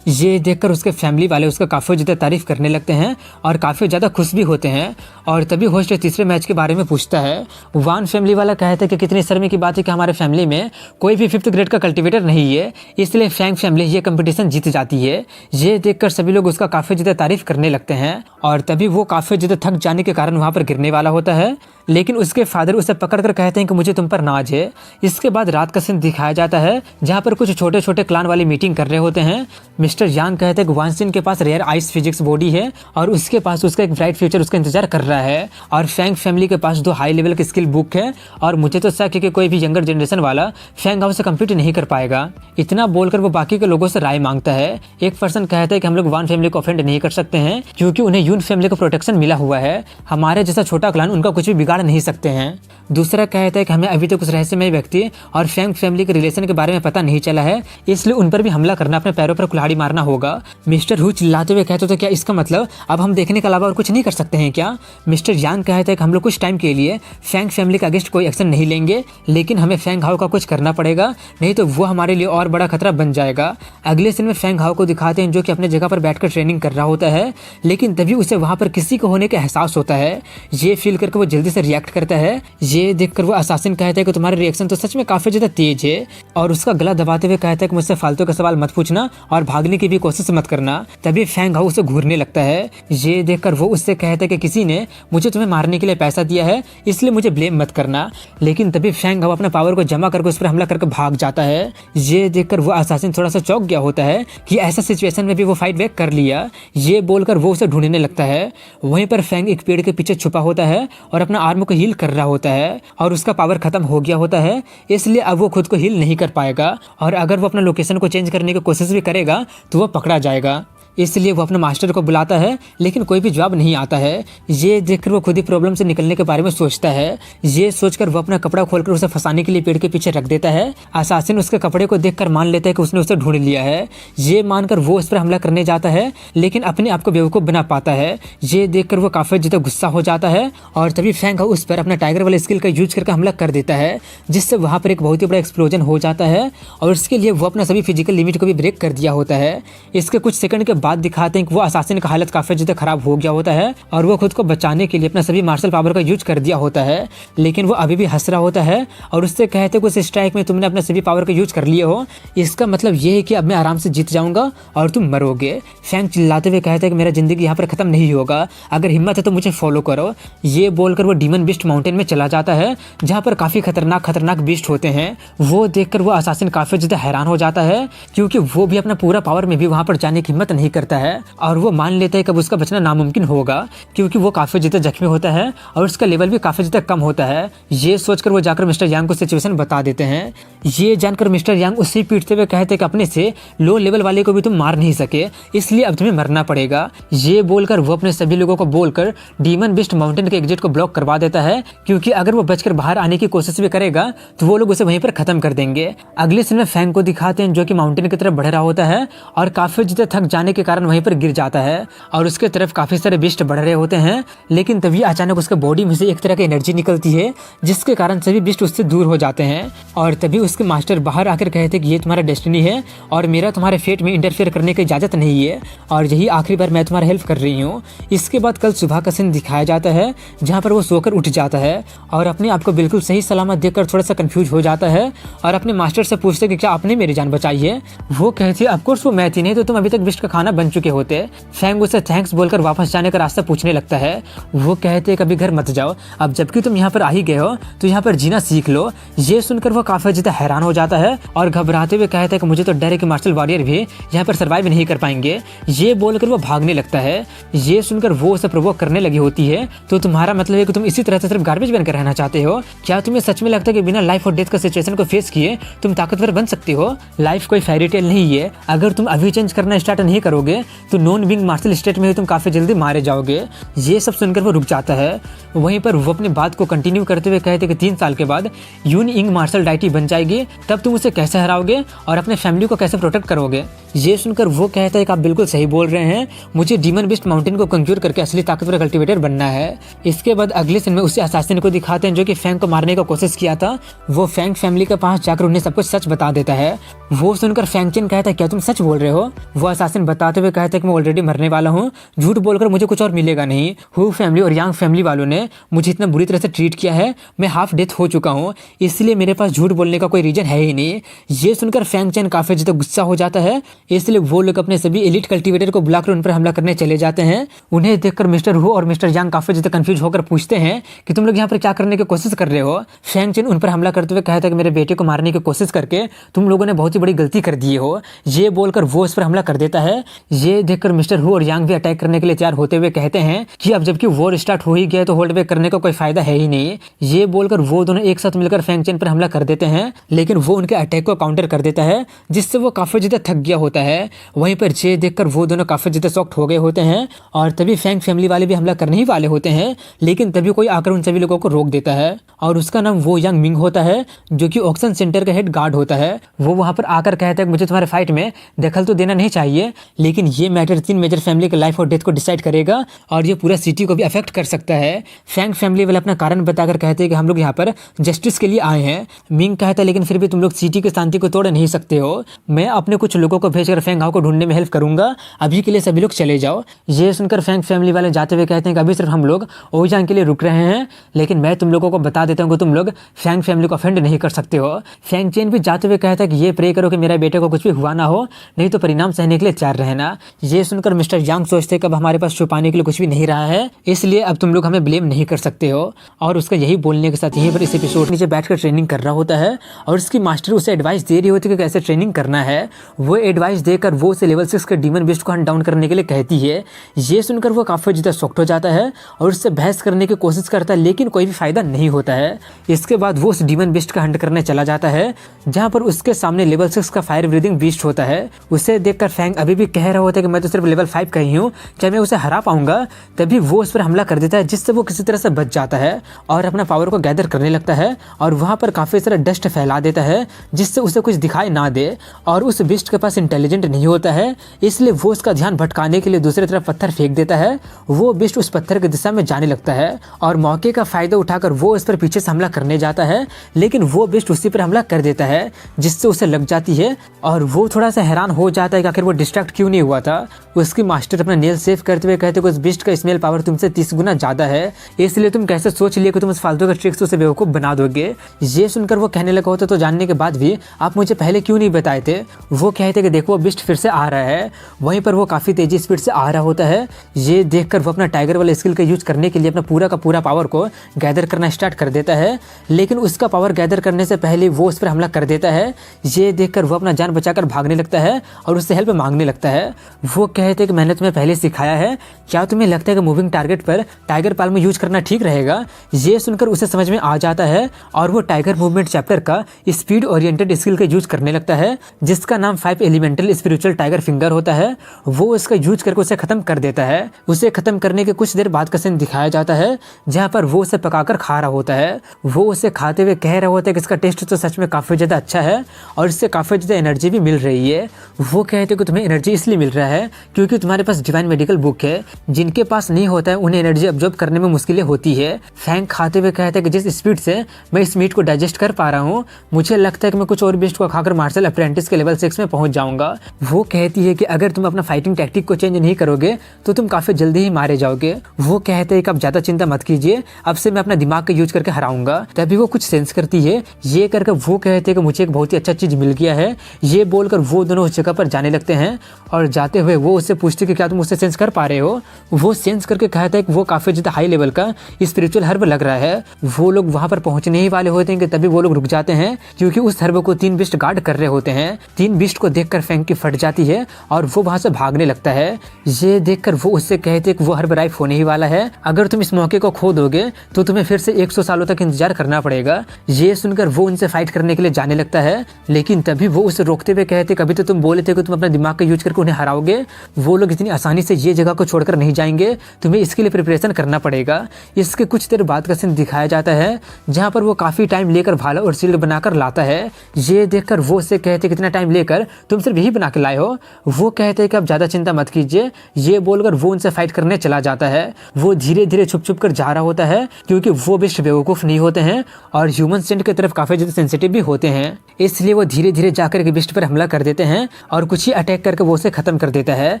ये देखकर उसके फैमिली वाले उसका काफी ज्यादा तारीफ करने लगते हैं और काफी ज्यादा खुश भी होते हैं। और तभी होस्ट तीसरे मैच के बारे में पूछता है। वान फैमिली वाला कहता है कि कितनी शर्म की बात है कि हमारे फैमिली में कोई भी 5th ग्रेड का कल्टिवेटर नहीं है, इसलिए फैंग फैमिली ये कंपटीशन जीत जाती है। ये देखकर सभी लोग उसका काफी ज्यादा तारीफ करने लगते हैं और तभी वो काफी ज्यादा थक जाने के कारण वहां पर गिरने वाला होता है, लेकिन उसके फादर उसे पकड़कर कहते हैं कि मुझे तुम पर नाज है। इसके बाद रात का सीन दिखाया जाता है जहाँ पर कुछ छोटे छोटे क्लान वाली मीटिंग कर रहे होते हैं। मिस्टर यांग कहते हैं कि वानसिन के पास रेयर आइस फिजिक्स बॉडी है और उसके पास उसका एक ब्राइट फ्यूचर उसका इंतजार कर रहा है और फैंग फैमिली के पास 2 हाई लेवल की स्किल बुक है और मुझे तो शक है कि कोई भी यंगर जनरेशन वाला फैंग हाउ से कम्पीट नहीं कर पाएगा। इतना बोलकर वो बाकी के लोगों से राय मांगता है। एक पर्सन कहता है कि हम लोग वान फैमिली को ऑफेंड नहीं कर सकते हैं क्योंकि उन्हें यून फैमिली को प्रोटेक्शन मिला हुआ है, हमारे जैसा छोटा क्लान उनका कुछ भी बिगाड़ नहीं सकते हैं। दूसरा कहता है कि हमें अभी तक उस रहस्यमय व्यक्ति और फैंग फैमिली के रिलेशन के बारे में पता नहीं चला है, इसलिए उन पर भी हमला करना, अपने पैरों पर कुल्हाड़ी मारना होगा। मिस्टर हु चिल्लाते हुए कहते तो क्या इसका मतलब अब हम देखने के अलावा और कुछ नहीं कर सकते हैं क्या? मिस्टर यांग कहता है कि हम लोग कुछ टाइम के लिए फैंग फैमिली के अगेंस्ट कोई एक्शन नहीं लेंगे, लेकिन हमें फैंग हाउ का कुछ करना पड़ेगा, नहीं तो वो हमारे लिए और बड़ा खतरा बन जाएगा। अगले सीन में फैंग हाउ को दिखाते हैं जो कि अपने जगह पर बैठकर ट्रेनिंग कर रहा होता है, लेकिन तभी उसे वहां पर किसी को होने का एहसास होता है। ये फील करके वो जल्दी से रिएक्ट करता है। ये देखकर वो असासिन कहता है कि तुम्हारा रिएक्शन तो सच में काफी ज्यादा तेज है और उसका गला दबाते हुए कहता है कि मुझसे फालतू का सवाल मत पूछना और भागने की भी कोशिश मत करना। तभी फैंग हाउ उसे घूरने लगता है। ये देखकर वो उससे कहता है कि किसी ने मुझे तुम्हें मारने के लिए पैसा दिया है, इसलिए मुझे ब्लेम मत करना। लेकिन तभी फैंग हाउ अपने पावर को जमा करके उस पर हमला करके भाग जाता है। ये देखकर वो असासिन थोड़ा सा चौंक गया होता है कि ऐसा सिचुएशन में भी वो फाइट बैक कर लिया। ये बोलकर वो उसे ढूंढने लगता है। वहीं पर फैंग एक पेड़ के पीछे छुपा होता है और अपना आर्म को हील कर रहा होता है और उसका पावर खत्म हो गया होता है, इसलिए अब वो खुद को हील नहीं कर पाएगा और अगर वो अपना लोकेशन को चेंज करने की कोशिश भी करेगा तो वो पकड़ा जाएगा। इसलिए वो अपने मास्टर को बुलाता है, लेकिन कोई भी जवाब नहीं आता है। ये देखकर वो खुद ही प्रॉब्लम से निकलने के बारे में सोचता है। ये सोचकर वो अपना कपड़ा खोलकर उसे फंसाने के लिए पेड़ के पीछे रख देता है। असासिन उसके कपड़े को देखकर मान लेता है कि उसने उसे ढूंढ लिया है। ये मानकर वो उस पर हमला करने जाता है, लेकिन अपने आप को बेवकूफ बना पाता है। ये देखकर वो काफी ज्यादा गुस्सा हो जाता है और तभी फैंग हाउ उस पर अपना टाइगर वाले स्किल का यूज करके हमला कर देता है, जिससे वहां पर एक बहुत ही बड़ा एक्सप्लोजन हो जाता है और इसके लिए वो अपना सभी फिजिकल लिमिट को भी ब्रेक कर दिया होता है। इसके कुछ सेकंड के बाद दिखाते हैं कि वो असासिन का हालत काफी ज्यादा खराब हो गया होता है और वो खुद को बचाने के लिए अपना सभी मार्शल पावर का यूज कर दिया होता है, लेकिन वो अभी भी हंस रहा होता है और उससे कहते हैं कि उस स्ट्राइक में तुमने अपना सभी पावर का यूज कर लिए हो, इसका मतलब ये है कि अब मैं आराम से जीत जाऊंगा और तुम मरोगे। फैंग चिल्लाते हुए कहते हैं कि मेरा जिंदगी यहाँ पर खत्म नहीं होगा, अगर हिम्मत है तो मुझे फॉलो करो। ये बोलकर वो डीमन बीस्ट माउंटेन में चला जाता है जहाँ पर काफी खतरनाक बीस्ट होते हैं। वो देखकर वो असासिन काफी ज्यादा हैरान हो जाता है क्योंकि वो भी अपना पूरा पावर में भी वहां पर जाने की हिम्मत नहीं करता है और वो मान लेता है कि अब उसका बचना नामुमकिन होगा, क्योंकि वो काफ़ी ज़्यादा जख्मी होता है और उसका लेवल भी काफ़ी ज़्यादा कम होता है। ये सोचकर वो जाकर मिस्टर यांग को सिचुएशन बता देते हैं। ये जानकर मिस्टर यांग उससे पीटते हुए कहते हैं कि अपने से लो लेवल वाले को भी तुम मार नहीं सके, इसलिए अब तुम्हें मरना पड़ेगा। ये बोलकर वो अपने सभी लोगों को बोलकर डीमन बिस्ट माउंटेन के एग्जिट को ब्लॉक करवा देता है, क्योंकि अगर वो बचकर बाहर आने की कोशिश भी करेगा तो वो लोग उसे वहीं पर खत्म कर देंगे। अगले सीन में फैंग को दिखाते हैं जो कि माउंटेन की तरफ बढ़ रहा होता है और काफी ज्यादा थक जाने के कारण वहीं पर गिर जाता है और उसके तरफ काफी सारे बिस्ट बढ़ रहे होते हैं। लेकिन तभी अचानक उसके बॉडी में से एक तरह की एनर्जी निकलती है, जिसके कारण सभी बिस्ट उससे दूर हो जाते हैं। और तभी उसके मास्टर बाहर आकर कहते हैं कि ये तुम्हारा डेस्टिनी है और मेरा तुम्हारे फेट में इंटरफेयर करने की इजाजत नहीं है और यही आखिरी बार मैं तुम्हारा हेल्प कर रही हूँ। इसके बाद कल सुबह का सीन दिखाया जाता है जहाँ पर वो सोकर उठ जाता है और अपने आप को बिल्कुल सही सलामत देखकर थोड़ा सा कंफ्यूज हो जाता है और अपने मास्टर से पूछते कि क्या आपने मेरी जान बचाई है। वो कहती है ऑफकोर्स वो मैं थी, नहीं तो तुम अभी तक बिस्ट का खाना बन चुके होते। फैंग उसे थैंक्स बोलकर वापस जाने का रास्ता पूछने लगता है। वो कहते कभी घर मत जाओ, अब जबकि तुम यहाँ पर आ ही गए हो तो यहाँ पर जीना सीख लो। ये सुनकर वो काफी ज्यादा हैरान हो जाता है और घबराते हुए कहता है कि मुझे तो डर है कि मार्शल वॉरियर भी यहाँ पर सर्वाइव नहीं कर पाएंगे। ये बोलकर वो भागने लगता है। ये सुनकर वो उसे प्रोवोक करने लगी होती है, तो तुम्हारा मतलब है कि तुम इसी तरह से सिर्फ गार्बेज बनकर रहना चाहते हो? क्या तुम्हें सच में लगता है कि बिना लाइफ और डेथ का सिचुएशन को फेस किए तुम ताकतवर बन सकते हो? लाइफ कोई फेरी टेल नहीं है, अगर तुम अभी चेंज करना स्टार्ट नहीं करोगे तो नॉन विंग मार्शल स्टेट में ही तुम काफी जल्दी मारे जाओगे। ये सब सुनकर वो रुक जाता है। वहीं पर वो अपनी बात को कंटिन्यू करते हुए कहते कि 3 साल के बाद यून इंग मार्शल डाइटी बन जाएगी, तब तुम उसे कैसे हराओगे और अपने फैमिली को कैसे प्रोटेक्ट करोगे? ये सुनकर वो कहता है कि आप बिल्कुल सही बोल रहे हैं, मुझे डीमन बिस्ट माउंटेन को कंक्यूर करके असली ताकतवर कल्टीवेटर बनना है। इसके बाद अगले सीन में उसे असासिन को दिखाते हैं जो कि फैंग को मारने का कोशिश किया था। वो फैंग फैमिली के पास जाकर उन्हें सब कुछ सच बता देता है। वो सुनकर फैंग चेन कहता है क्या तुम सच बोल रहे हो? वो असासिन बताते हुए कहता है कि मैं ऑलरेडी मरने वाला हूँ, झूठ बोलकर मुझे कुछ और मिलेगा नहीं। हु फैमिली और यांग फैमिली वालों ने मुझे इतना बुरी तरह से ट्रीट किया है, मैं हाफ डेथ हो चुका हूँ, इसलिए मेरे पास झूठ बोलने का कोई रीजन है ही नहीं। ये सुनकर फैंग चेन काफी ज्यादा गुस्सा हो जाता है, इसलिए वो लोग अपने सभी एलिट कल्टीवेटर को बुलाकर उन पर हमला करने चले जाते हैं। उन्हें देखकर मिस्टर हु और मिस्टर यांग काफी ज्यादा कंफ्यूज होकर पूछते हैं कि तुम लोग यहाँ पर क्या करने की कोशिश कर रहे हो? फैंग चेन उन पर हमला करते हुए कहता है कि मेरे बेटे को मारने की कोशिश करके तुम लोगों ने बहुत ही बड़ी गलती कर दी हो। ये बोलकर वो उस पर हमला कर देता है। ये देखकर मिस्टर हु और यांग भी अटैक करने के लिए तैयार होते हुए कहते हैं कि अब जबकि वॉर स्टार्ट हो ही गया तो होल्ड बैक करने का कोई फायदा है ही नहीं। ये बोलकर वो दोनों एक साथ मिलकर फैंग चेन पर हमला कर देते हैं, लेकिन वो उनके अटैक को काउंटर कर देता है, जिससे वो काफी ज्यादा थक गया होता है। वहीं पर ये देखकर वो दोनों काफी ज्यादा शॉक्ड हो गए होते हैं और तभी फैंग फैमिली वाले भी हमला करने ही वाले होते हैं, लेकिन तभी कोई आकर उन सभी लोगों को रोक देता है और उसका नाम वो यांग मिंग होता है जो कि ऑक्शन सेंटर का हेड गार्ड होता है। वो वहां पर आकर कहता है कि मुझे तुम्हारे फाइट में दखल तो देना नहीं चाहिए, लेकिन ये मैटर 3 मेजर फैमिली के लाइफ और डेथ को डिसाइड करेगा और ये पूरा सिटी को भी अफेक्ट कर सकता है। फैंग फैमिली वाले अपना कारण बताकर कहते हैं कि हम लोग यहाँ पर जस्टिस के लिए आए हैं। मिंग कहता है लेकिन फिर भी तुम लोग सिटी की शांति को तोड़ नहीं सकते हो, मैं अपने कुछ लोगों को भेजकर फैंग हाउ को ढूंढने में हेल्प करूंगा, अभी के लिए सभी लोग चले जाओ। ये सुनकर फैंग फैमिली वाले जाते हुए कहते हैं कि अभी सिर्फ हम लोग ओजांग के लिए रुक रहे हैं, लेकिन मैं तुम लोगों को बता देता हूँ कि तुम लोग फैंग फैमिली को ऑफेंड नहीं कर सकते हो। फैंग चेन भी जाते हुए कहता है कि ये प्रे करो कि मेरे बेटे को कुछ भी हुआ ना हो, नहीं तो परिणाम सहने के लिए तैयार रहना। ये सुनकर मिस्टर यांग सोचते कि अब हमारे पास छुपाने के लिए कुछ भी नहीं रहा है, इसलिए अब तुम लोग हमें ब्लेम नहीं कर सकते हो। और उसका यही बोलने के साथ यहीं पर इस एपिसोड नीचे बैठकर ट्रेनिंग कर रहा होता है और उसकी मास्टर उसे एडवाइस दे रही होती है कि कैसे ट्रेनिंग करना है। वो एडवाइस देकर वो उसे लेवल 6 के डीमन बिस्ट को हंट डाउन करने के लिए कहती है। ये सुनकर वो काफी ज्यादा शॉक्ड हो जाता है और उससे बहस करने की कोशिश करता है, लेकिन कोई भी फायदा नहीं होता है। इसके बाद वो उस डीमन बिस्ट का हंट करने चला जाता है, जहाँ पर उसके सामने लेवल 6 का फायर ब्रीदिंग बीस्ट होता है। उसे देखकर फैंग अभी भी कह रहा होता है कि मैं तो सिर्फ लेवल 5 का ही हूँ, क्या मैं उसे हरा पाऊंगा? तभी वो उस पर हमला कर देता है, जिससे वो किसी तरह से बच जाता है और अपना पावर को गैदर करने लगता है और वहाँ पर काफी सारा डस्ट फैला देता है, जिससे उसे कुछ दिखाई ना दे। और उस बिस्ट के पास इंटेलिजेंट नहीं होता है, इसलिए वो उसका ध्यान भटकाने के लिए दूसरी तरफ पत्थर फेंक देता है। वो बिस्ट उस पत्थर की दिशा में जाने लगता है और मौके का फायदा उठाकर वो उस पर पीछे से हमला करने जाता है, लेकिन वो बिस्ट उसी पर हमला कर देता है, जिससे उसे लग जाती है और वो थोड़ा सा हैरान हो जाता है कि आखिर वो डिस्ट्रैक्ट क्यों नहीं हुआ था। उसकी मास्टर अपना नेल सेव करते हुए कहते हैं कि उस बिस्ट का स्मेल पावर तुमसे 30 गुना ज्यादा है, इसलिए तुम कैसे सोच लिए कि तुम उस फालतू के ट्रिक्स से बेवकूफ बना दोगे। ये सुनकर वो कहने लगा होता तो जानने के बाद भी आप मुझे पहले क्यों नहीं बताए थे? वो कहते कि देखो वो बिस्ट फिर से आ रहा है। वहीं पर वो काफी तेजी स्पीड से आ रहा होता है। ये देखकर वो अपना टाइगर वाला स्किल का यूज करने के लिए अपना पूरा का पूरा पावर को गैदर करना स्टार्ट कर देता है, लेकिन उसका पावर गैदर करने से पहले वो उस पर हमला कर देता है। ये देखकर वो अपना जान बचाकर भागने लगता है और उससे हेल्प मांगने लगता है। है। वो कहते हैं कि मैंने तुम्हें पहले सिखाया है, क्या तुम्हें लगता है कि मूविंग टारगेट पर टाइगर पाल्म यूज करना ठीक रहेगा। ये सुनकर उसे समझ में आ जाता है और वो टाइगर मूवमेंट चैप्टर का स्पीड ओरिएंटेड स्किल का यूज करने लगता है, जिसका नाम 5 एलिमेंटल स्पिरिचुअल टाइगर फिंगर होता है। वो उसका यूज करके उसे खत्म कर देता है। उसे खत्म करने के कुछ देर बाद का सीन दिखाया जाता है जहाँ पर वो उसे पकाकर खा रहा होता है। वो उसे खाते हुए कह रहा होता है कि इसका टेस्ट तो सच में काफ़ी ज़्यादा अच्छा है और इससे काफ़ी ज़्यादा एनर्जी भी मिल रही है। वो कहते हैं कि तुम्हें एनर्जी इसलिए मिल रहा है क्योंकि तुम्हारे पास डिवाइन मेडिकल बुक है। जिनके पास नहीं होता है उन्हें एनर्जी अब्जॉर्ब करने में मुश्किलें होती है। फैंग खाते हुए कहता है कि जिस स्पीड से मैं इस मीट को डाइजेस्ट कर पा रहा हूँ, मुझे लगता है कि मैं कुछ और बेस्ट को खाकर मार्शल अप्रेंटिस के लेवल 6 में पहुंच जाऊंगा। वो कहती है कि अगर तुम अपना फाइटिंग टैक्टिक को चेंज नहीं करोगे तो तुम काफ़ी जल्दी ही मारे जाओगे। वो कहते हैं कि आप ज़्यादा चिंता मत कीजिए, अब से मैं अपना दिमाग का यूज करके हराऊंगा। तभी वो कुछ सेंस करती है। ये करके वो कहते हैं कि मुझे एक बहुत ही अच्छा चीज़ मिल गया है। ये बोलकर वो दोनों उस जगह पर जाने लगते हैं और जाते हुए वो उससे पूछते कि क्या तुम उससे सेंस कर पा रहे हो। वो सेंस करके कहता है कि वो काफ़ी ज़्यादा हाई लेवल का स्पिरिचुअल हर्ब लग रहा है। वो लोग वहाँ पर पहुँचने ही वाले होते हैं कि तभी वो लोग रुक जाते हैं क्योंकि उस हर्ब को 3 बिस्ट गार्ड कर रहे होते हैं। 3 बिस्ट को देखकर फैंग की फट जाती है और वो वहाँ से भागने लगता है। ये देखकर वो उससे कहते हैं कि वो हर्ब राइफ होने ही वाला है, अगर तुम इस मौके को खो दोगे तो तुम्हें फिर से 100 सालों तक इंतजार करना पड़ेगा। ये सुनकर वो उनसे फाइट करने के लिए जाने लगता है, लेकिन तभी वो उसे रोकते हुए कहते कभी तो तुम बोले थे कि तुम अपना दिमाग का यूज करके उन्हें हराओगे। वो लोग इतनी आसानी से ये जगह को छोड़कर नहीं जाएंगे, तुम्हें इसके लिए प्रिपरेशन करना पड़ेगा। इसके कुछ देर बाद का सीन दिखाया जाता है जहाँ पर वो काफ़ी टाइम लेकर भाला और शील्ड बनाकर लाता है। ये देखकर वो उससे कहते कितना टाइम लेकर तुम सिर्फ यही बना के लाए हो। वो कहते हैं कि आप ज़्यादा चिंता मत कीजिए। ये बोलकर वो उनसे फाइट करने चला जाता है। वो धीरे धीरे छुप छुप कर जा रहा होता है क्योंकि वो बेस्ट बेवकूफ़ नहीं होते हैं और ह्यूमन सेंट की तरफ काफ़ी ज़्यादा सेंसिटिव भी होते हैं। इसलिए वो धीरे धीरे जाकर के बिस्ट पर हमला कर देते हैं और कुछ ही अटैक करके वो उसे खत्म कर देता है।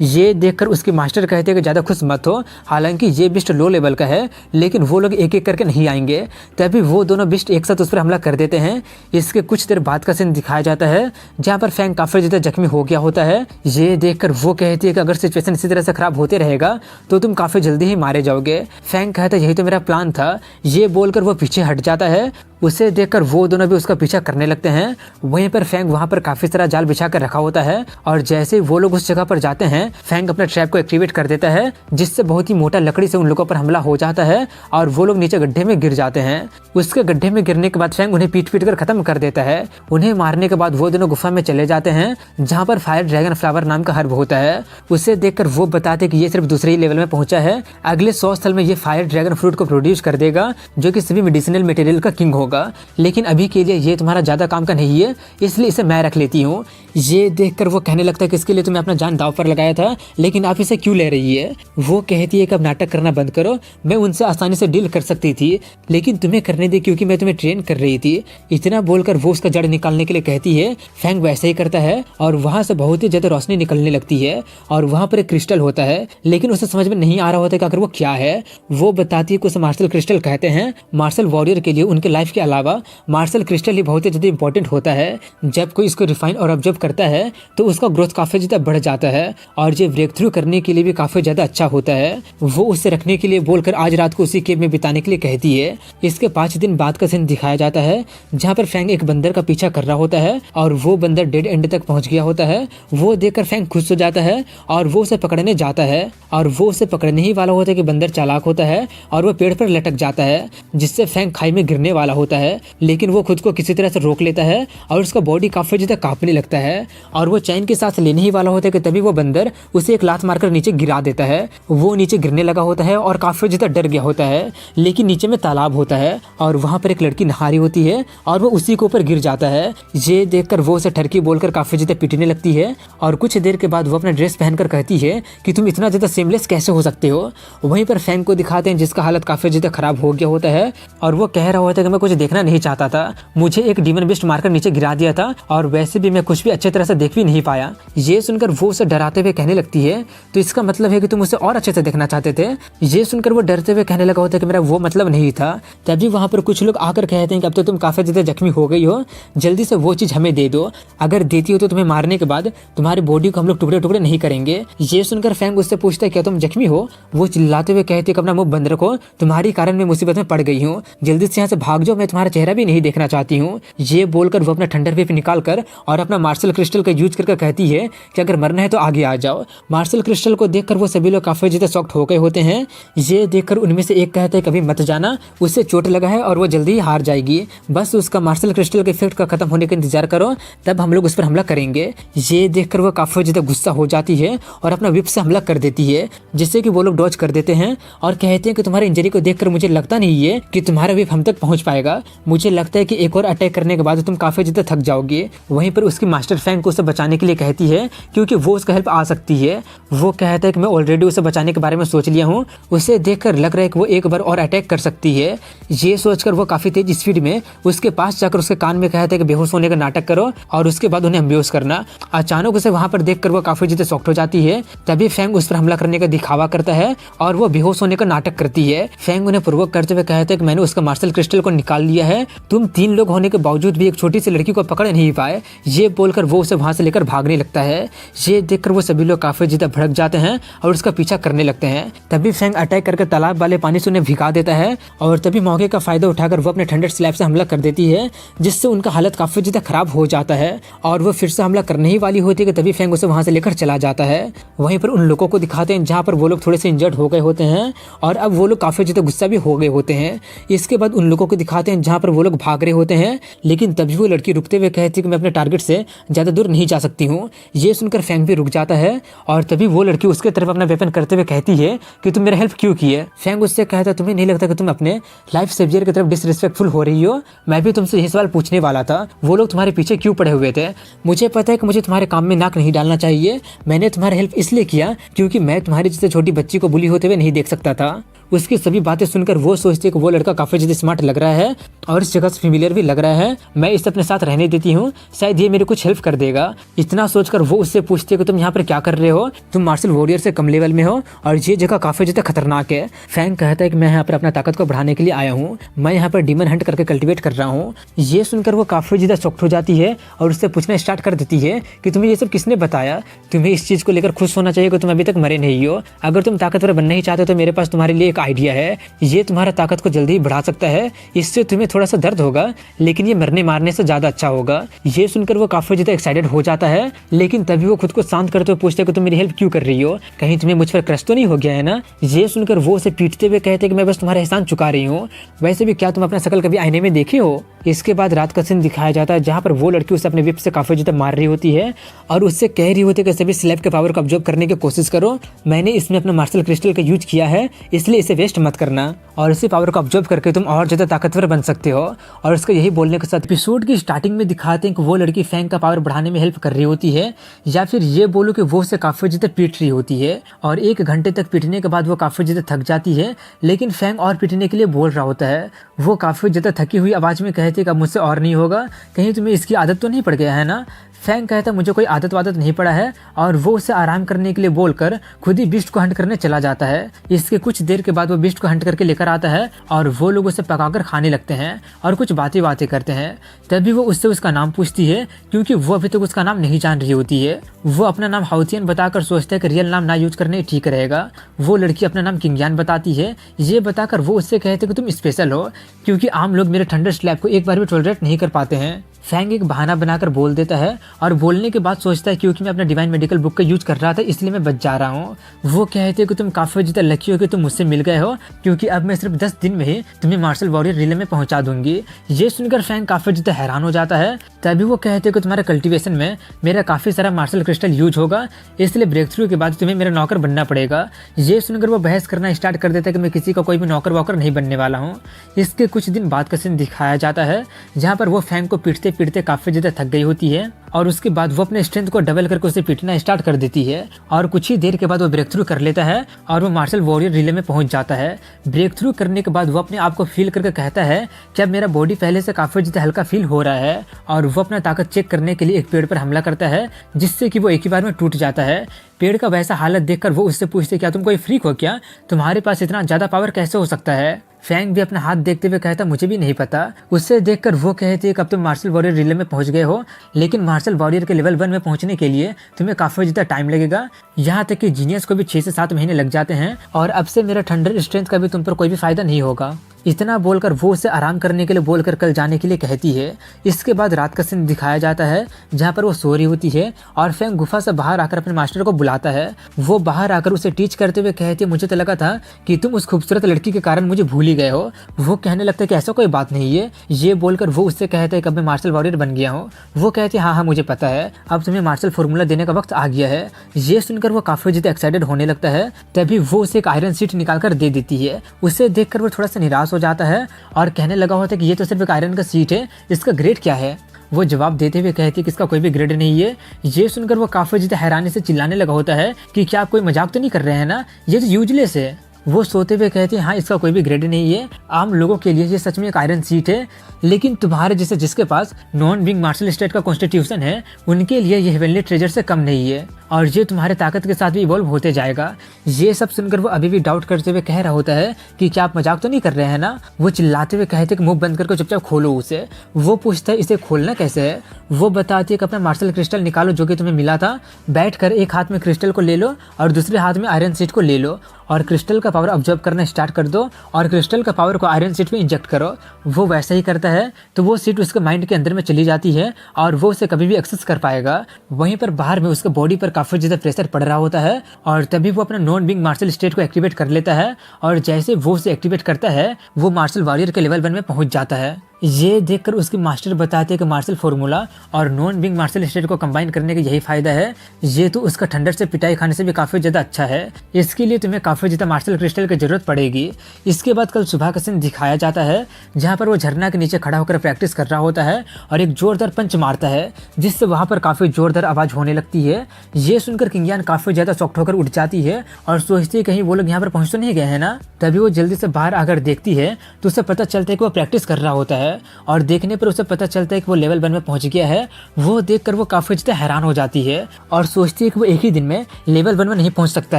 ये देखकर उसके मास्टर कहते हैं कि ज़्यादा खुश मत हो, हालांकि ये बिस्ट लो लेवल का है लेकिन वो लोग एक एक करके नहीं आएंगे। तभी वो दोनों बिस्ट एक साथ उस पर हमला कर देते हैं। इसके कुछ देर बाद का सीन दिखाया जाता है जहाँ पर फैंग काफ़ी ज़्यादा जख्मी हो गया होता है। ये देखकर वो कहती है कि अगर सिचुएशन इसी तरह से खराब होते रहेगा तो तुम काफ़ी जल्दी ही मारे जाओगे। फैंग कहता है यही तो मेरा प्लान था। ये बोलकर वो पीछे हट जाता है। उसे देखकर वो दोनों भी उसका पीछा करने लगते हैं। वहीं पर फैंग वहां पर काफी सारा जाल बिछा कर रखा होता है और जैसे ही वो लोग उस जगह पर जाते हैं फैंग अपने ट्रैप को एक्टिवेट कर देता है, जिससे बहुत ही मोटा लकड़ी से उन लोगों पर हमला हो जाता है और वो लोग नीचे गड्ढे में गिर जाते हैं। उसके गड्ढे में गिरने के बाद फैंग उन्हें पीट पीट कर खत्म कर देता है। उन्हें मारने के बाद वो दोनों गुफा में चले जाते हैं जहाँ पर फायर ड्रैगन फ्लावर नाम का हर्ब होता है। उसे देखकर वो बताते कि ये सिर्फ दूसरे ही लेवल में पहुंचा है, अगले 100 साल में ये फायर ड्रैगन फ्रूट को प्रोड्यूस कर देगा जो कि सभी मेडिसिनल मटेरियल का किंग होगा, लेकिन अभी के लिए ये तुम्हारा ज़्यादा काम का नहीं है, इसलिए इसे मैं रख लेती हूँ। ये देखकर वो कहने लगता है कि इसके लिए तुम्हें अपना जान दांव पर लगाया था, लेकिन आप इसे क्यों ले रही है। वो कहती है कि अब नाटक करना बंद करो, मैं उनसे आसानी से डील कर सकती थी लेकिन तुम्हें करने दी क्योंकि मैं तुम्हें ट्रेन कर रही थी। इतना बोलकर वो उसका जड़ निकालने के लिए कहती है। फैंग वैसे ही करता है और वहाँ से बहुत ही ज़्यादा रोशनी निकलने लगती है और वहाँ पर एक क्रिस्टल होता है, लेकिन उसे समझ में नहीं आ रहा होता कि आखिर वो क्या है। वो बताती है कि उसे मार्शल क्रिस्टल कहते हैं। मार्शल वॉरियर के लिए उनके लाइफ के अलावा मार्शल क्रिस्टल ही बहुत ही ज़्यादा इंपॉर्टेंट होता है। जब कोई इसको रिफाइन और ऑब्जर्व करता है तो उसका ग्रोथ काफ़ी ज़्यादा बढ़ जाता है और ये ब्रेक थ्रू करने के लिए भी काफ़ी ज़्यादा अच्छा होता है। वो उसे रखने के लिए बोलकर आज रात को उसी केव में बिताने के लिए कहती है। इसके 5 दिन बाद का सीन दिखाया जाता है जहाँ पर फैंग एक बंदर का पीछा कर रहा होता है और वो बंदर डेड एंड तक पहुँच गया होता है। वो देखकर फैंग खुश हो जाता है और वो उसे पकड़ने जाता है और वो उसे पकड़ने ही वाला होता है कि बंदर चालाक होता है और वो पेड़ पर लटक जाता है, जिससे फैंग खाई में गिरने वाला होता है, लेकिन वो खुद को किसी तरह से रोक लेता है और उसका बॉडी काफी ज्यादा कांपने लगता है और वो चैन के साथ लेने ही वाला होता है कि तभी वो बंदर उसे एक लात मारकर नीचे गिरा देता है। वो नीचे गिरने लगा होता है और काफी ज्यादा डर गया होता है, लेकिन नीचे में तालाब होता है और वहाँ पर एक लड़की नहा रही होती है और वो उसी के ऊपर गिर जाता है। ये देखकर वो उसे ठरकी बोलकर काफी ज्यादा पीटने लगती है और कुछ देर के बाद वो अपना ड्रेस पहनकर कहती है कि तुम इतना ज्यादा सेमलेस कैसे हो सकते हो। वहीं पर फैंग को दिखाते हैं जिसका हालत काफी ज्यादा खराब हो गया होता है और वो कह रहा होता है कि मैं कुछ देखना नहीं चाहता था, मुझे एक डीमन बिस्ट मारकर नीचे गिरा दिया था और वैसे भी मैं कुछ भी अच्छी तरह से देख भी नहीं पाया। ये सुनकर वो उसे डराते हुए कहने लगती है तो इसका मतलब है कि तुम उसे और अच्छे से देखना चाहते थे। ये सुनकर वो डरते हुए कहने लगा होता है कि मेरा वो मतलब नहीं था। तभी वहाँ पर कुछ लोग आकर कहते हैं कि अब तो तुम काफी ज्यादा जख्मी हो गई हो, जल्दी से वो चीज हमें दे दो, अगर देती हो तो तुम्हें मारने के बाद तुम्हारी बॉडी को हम लोग टुकड़े टुकड़े नहीं करेंगे। ये सुनकर फैंग उससे पूछता है क्या तुम जख्मी हो। वो चिल्लाते हुए कहते हैं कि अपना मुंह बंद रखो, तुम्हारी कारण मैं मुसीबत में पड़ गई हूँ, जल्दी से यहाँ से भाग जाओ, मैं मैं तुम्हारा चेहरा भी नहीं देखना चाहती हूँ। ये बोलकर वो अपना थंडर वेव निकाल कर और अपना मार्शल क्रिस्टल का यूज करके कहती है कि अगर मरना है तो आगे आ जाओ। मार्शल क्रिस्टल को देखकर वो सभी लोग काफी ज्यादा शॉक्ड हो गए होते हैं। ये देखकर उनमें से एक कहता है कभी मत जाना, उससे चोट लगा है और वो जल्दी ही हार जाएगी, बस उसका मार्शल क्रिस्टल के इफेक्ट का खत्म होने का इंतजार करो, तब हम लोग उस पर हमला करेंगे। ये देखकर वो काफी ज्यादा गुस्सा हो जाती है और अपना विप से हमला कर देती है, जिससे कि वो लोग डॉज कर देते हैं और कहते हैं कि तुम्हारी इंजरी को देखकर मुझे लगता नहीं है कि तुम्हारा विप हम तक पहुंच पाएगा। मुझे लगता है कि एक और अटैक करने के बाद तुम काफी ज्यादा थक जाओगे। वहीं पर उसकी मास्टर फैंग को उसे बचाने के लिए कहती है क्योंकि वो उसका हेल्प आ सकती है। वो कहता है कि मैं ऑलरेडी उसे बचाने के बारे में सोच लिया हूँ, उसे देखकर लग रहा है कि वो एक बार और अटैक कर सकती है। ये सोचकर वो काफी तेज स्पीड में उसके पास जाकर उसके कान में कहता है कि बेहोश होने का नाटक करो और उसके बाद उन्हें बेहोश करना। अचानक उसे वहां पर देखकर वो काफी ज्यादा शॉक्ड हो जाती है। तभी फैंग उस पर हमला करने का दिखावा करता है और वो बेहोश होने का नाटक करती है। फैंग उन्हें प्रोवोक करते हुए कहता है कि मैंने उसका मार्शल क्रिस्टल को निकाल लिया है, तुम 3 लोग होने के बावजूद भी एक छोटी सी लड़की को पकड़ नहीं पाए। ये बोलकर वो उसे वहां से लेकर भागने लगता है। ये देखकर वो सभी लोग काफी ज्यादा भड़क जाते हैं और उसका पीछा करने लगते हैं। तभी फैंग अटैक करके तालाब वाले पानी से उन्हें भिगा देता है और तभी मौके का फायदा उठाकर वो अपने ठंडर स्लैब से हमला कर देती है, जिससे उनका हालत काफी ज्यादा खराब हो जाता है और वो फिर से हमला करने ही वाली होती है कि तभी फैंग उसे वहां से लेकर चला जाता है। वहीं पर उन लोगों को दिखाते हैं जहां पर वो लोग थोड़े से इंजर्ड हो गए होते हैं और अब वो लोग काफी ज्यादा गुस्सा भी हो गए होते हैं। इसके बाद उन लोगों को दिखाते हैं जहां पर वो लोग भाग रहे होते हैं, लेकिन तभी वो लड़की रुकते हुए कहती है कि मैं अपने टारगेट से ज्यादा दूर नहीं जा सकती हूँ। ये सुनकर फैंग भी रुक जाता है और तभी वो लड़की उसके तरफ अपना वेपन करते हुए कहती है कि तुम मेरा हेल्प क्यों की है। फैंग उससे कहता है तुम्हें नहीं लगता कि तुम अपने लाइफ सेवियर की तरफ डिसरिस्पेक्टफुल हो रही हो? मैं भी तुमसे यही सवाल पूछने वाला था, वो लोग तुम्हारे पीछे क्यों पड़े हुए थे? मुझे पता है कि मुझे तुम्हारे काम में नाक नहीं डालना चाहिए, मैंने तुम्हारा हेल्प इसलिए किया क्योंकि मैं तुम्हारी जैसे छोटी बच्ची को बुली होते हुए नहीं देख सकता था। उसकी सभी बातें सुनकर वो सोचती है कि वो लड़का काफी ज्यादा स्मार्ट लग रहा है और इस जगह से फेमिलियर भी लग रहा है, मैं इसे अपने साथ रहने देती हूँ, शायद ये मेरे कुछ हेल्प कर देगा। इतना सोचकर वो उससे पूछती है कि तुम यहाँ पर क्या कर रहे हो? तुम मार्शल वॉरियर से कम लेवल में हो और ये जगह काफी ज्यादा खतरनाक है। फैंग कहता है कि मैं यहाँ पर अपना ताकत को बढ़ाने के लिए आया हूँ, मैं यहाँ पर डीमन हंट करके कल्टिवेट कर रहा हूँ। ये सुनकर वो काफी ज्यादा शॉक्ड हो जाती है और उससे पूछना स्टार्ट कर देती है कि तुम्हें ये सब किसने बताया? तुम्हें इस चीज को लेकर खुश होना चाहिए कि तुम अभी तक मरे नहीं हो। अगर तुम ताकतवर बनना ही चाहते हो तो मेरे पास तुम्हारे लिए एक आइडिया है, ये तुम्हारा ताकत को जल्दी ही बढ़ा सकता है, इससे तुम्हें थोड़ा सा दर्द होगा लेकिन ये मरने मारने से ज्यादा अच्छा होगा। ये सुनकर वो काफी ज्यादा एक्साइटेड हो जाता है, लेकिन तभी वो खुद को शांत करते हुए पूछते हैं कि तुम मेरी हेल्प क्यों कर रही हो? कहीं तुम्हें मुझ पर क्रश तो नहीं हो गया है ना? ये सुनकर वो उसे पीटते हुए कहते हैं कि मैं बस तुम्हारा एहसान चुका रही हूँ, वैसे भी क्या तुम अपना शकल कभी आईने में देखे हो? इसके बाद रात का सीन दिखाया जाता है जहाँ पर वो लड़की उसे अपने विप से काफी ज्यादा मार रही होती है और उससे कह रही होती है कि सभी स्लैब के पावर को ऑब्जर्व करने की कोशिश करो, मैंने इसमें अपना मार्शल क्रिस्टल का यूज किया है इसलिए इसे वेस्ट मत करना और इसी पावर को ऑब्जर्व करके तुम और ज्यादा ताकतवर बन सकते हो। और उसका यही बोलने के साथ एपिसोड की स्टार्टिंग में दिखाते हैं कि वो लड़की फैंग का पावर बढ़ाने में हेल्प कर रही होती है, या फिर ये बोलो कि वो उसे काफी ज्यादा पीट रही होती है और 1 घंटे तक पीटने के बाद वो काफी ज्यादा थक जाती है, लेकिन फैंग और पीटने के लिए बोल रहा होता है। वो काफी ज्यादा थकी हुई आवाज में कहती है कि अब मुझसे और नहीं होगा, कहीं तुम्हें इसकी आदत तो नहीं पड़ गया है ना? फैंग कहता मुझे कोई आदत वादत नहीं पड़ा है और वो उसे आराम करने के लिए बोलकर खुद ही बीस्ट को हंट करने चला जाता है। इसके कुछ देर के बाद वो बीस्ट को हंट करके लेकर आता है और वो लोग उसे पकाकर खाने लगते हैं और कुछ बातें करते हैं। तभी वो उससे उसका नाम पूछती है क्योंकि वो अभी तक उसका नाम नहीं जान रही होती है। वो अपना नाम हाउथियन बताकर सोचता है कि रियल नाम ना यूज करने ठीक रहेगा। वो लड़की अपना नाम किंगयान बताती है। ये बताकर वो उससे कहते कि तुम स्पेशल हो क्योंकि आम लोग मेरे ठंडर स्लैब को एक बार भी टॉलरेट नहीं कर पाते हैं। फैंग एक बहाना बनाकर बोल देता है और बोलने के बाद सोचता है क्योंकि मैं अपना डिवाइन मेडिकल बुक का यूज कर रहा था इसलिए मैं बच जा रहा हूँ। वो कहते हैं कि तुम काफी ज्यादा लकी हो कि तुम मुझसे मिल गए हो क्योंकि अब मैं सिर्फ 10 दिन में ही तुम्हें मार्शल वॉरियर रिले में पहुंचा दूंगी। ये सुनकर फैंग काफी ज्यादा हैरान हो जाता है। तभी वो कहते हैं कि तुम्हारे कल्टीवेशन में मेरा काफी सारा मार्शल क्रिस्टल यूज होगा, इसलिए ब्रेक थ्रू के बाद तुम्हें मेरा नौकर बनना पड़ेगा। ये सुनकर वो बहस करना स्टार्ट कर देता है कि मैं किसी का कोई भी नौकर वॉकर नहीं बनने वाला हूँ। इसके कुछ दिन बाद का सीन दिखाया जाता है जहाँ पर वो फैंग को पीटते पीटते काफी ज्यादा थक गई होती है और उसके बाद वो अपने स्ट्रेंथ को डबल करके उसे पीटना स्टार्ट कर देती है और कुछ ही देर के बाद वो ब्रेक थ्रू कर लेता है और वो मार्शल वॉरियर रिले में पहुंच जाता है। ब्रेक थ्रू करने के बाद वो अपने आप को फील करके कहता है कि अब मेरा बॉडी पहले से काफी ज्यादा हल्का फील हो रहा है और वो अपना ताकत चेक करने के लिए एक पेड़ पर हमला करता है जिससे कि वो एक ही बार में टूट जाता है। पेड़ का वैसा हालत देखकर वो उससे पूछते क्या तुम कोई फ्रीक हो क्या? तुम्हारे पास इतना ज्यादा पावर कैसे हो सकता है? फैंग भी अपना हाथ देखते हुए कहता मुझे भी नहीं पता। उससे देखकर वो कहती है कि अब तुम मार्शल वॉरियर रिले में पहुंच गए हो, लेकिन मार्शल वॉरियर के लेवल 1 में पहुंचने के लिए तुम्हें काफी ज्यादा टाइम लगेगा। यहाँ तक कि जीनियस को भी 6 से 7 महीने लग जाते हैं और अब से मेरा थंडर स्ट्रेंथ का भी तुम पर कोई भी फायदा नहीं होगा। इतना बोलकर वो उसे आराम करने के लिए बोलकर कल जाने के लिए कहती है। इसके बाद रात का सीन दिखाया जाता है जहाँ पर वो सो रही होती है और फैंग गुफा से बाहर आकर अपने मास्टर को बुलाता है। वो बाहर आकर उसे टीच करते हुए कहती है, मुझे तो लगा था कि तुम उस खूबसूरत लड़की के कारण मुझे भूल ही गए हो। वो कहने लगता है कि ऐसा कोई बात नहीं है। ये बोलकर वो उससे कहता है कि अब मैं मार्शल वॉरियर बन गया हूँ। वो कहती है, हाँ मुझे पता है, अब तुम्हें मार्शल फॉर्मूला देने का वक्त आ गया है। ये सुनकर वो काफी ज्यादा एक्साइटेड होने लगता है। तभी वो उसे एक आयरन सीट निकालकर दे देती है। उसे देखकर वो थोड़ा सा निराश हो जाता है और कहने लगा होता है कि ये तो सिर्फ एक आयरन का सीट है, इसका ग्रेड क्या है। वो जवाब देते हुए कहती है कि इसका कोई भी ग्रेड नहीं है। ये सुनकर वो काफी ज्यादा हैरानी से चिल्लाने लगा होता है कि क्या आप कोई मजाक तो नहीं कर रहे हैं ना, ये तो यूजलेस है। वो सोते हुए कहते हैं, हाँ इसका कोई भी ग्रेड नहीं है, आम लोगों के लिए ये सच में एक आयरन सीट है, लेकिन तुम्हारे जैसे जिसके पास नॉन विंग मार्शल स्टेट का कॉन्स्टिट्यूशन है उनके लिए ये हेवनली ट्रेजर से कम नहीं है और ये तुम्हारे ताकत के साथ भी इवॉल्व होते जाएगा। ये सब सुनकर वो अभी भी डाउट करते हुए कह रहा होता है कि क्या आप मजाक तो नहीं कर रहे हैं ना। वो चिल्लाते हुए कहते कि मुंह बंद करके चुपचाप खोलो उसे। वो पूछता है इसे खोलना कैसे है। वो बताती है कि अपना मार्शल क्रिस्टल निकालो जो कि तुम्हें मिला था, बैठकर एक हाथ में क्रिस्टल को ले लो और दूसरे हाथ में आयरन सीट को ले लो और क्रिस्टल का पावर ऑब्जर्व करना स्टार्ट कर दो और क्रिस्टल का पावर को आयरन सीट में इंजेक्ट करो। वो वैसा ही करता है तो वो सीट उसके माइंड के अंदर में चली जाती है और वो उसे कभी भी एक्सेस कर पाएगा। वहीं पर बाहर में उसके बॉडी पर काफी ज्यादा प्रेशर पड़ रहा होता है और तभी वो अपना नॉन विंग मार्शल स्टेट को एक्टिवेट कर लेता है और जैसे वो उसे एक्टिवेट करता है वो मार्शल वॉरियर के लेवल 1 में पहुंच जाता है। ये देखकर उसके मास्टर बताते हैं कि मार्शल फॉर्मूला और नॉन विंग मार्शल स्टेट को कंबाइन करने का यही फायदा है। ये तो उसका ठंडर से पिटाई खाने से भी काफी ज्यादा अच्छा है। इसके लिए तुम्हें काफी ज्यादा मार्शल क्रिस्टल की जरूरत पड़ेगी। इसके बाद कल सुबह का सीन दिखाया जाता है जहाँ पर वो झरना के नीचे खड़ा होकर प्रैक्टिस कर रहा होता है और एक जोरदार पंच मारता है जिससे वहां पर काफी जोरदार आवाज होने लगती है। ये सुनकर किंगयान काफी ज्यादा शॉक्ड होकर उठ जाती है और सोचती है कहीं वो लोग यहाँ पर पहुंच तो नहीं गए हैं ना। तभी वो जल्दी से बाहर आकर देखती है तो उसे पता चलता है कि वो प्रैक्टिस कर रहा होता है और देखने पर उसे पता चलता है कि वो लेवल 1 में पहुंच गया है। वो देखकर वो काफी ज्यादा हैरान हो जाती है और सोचती है कि वो एक ही दिन में लेवल 1 में नहीं पहुंच सकता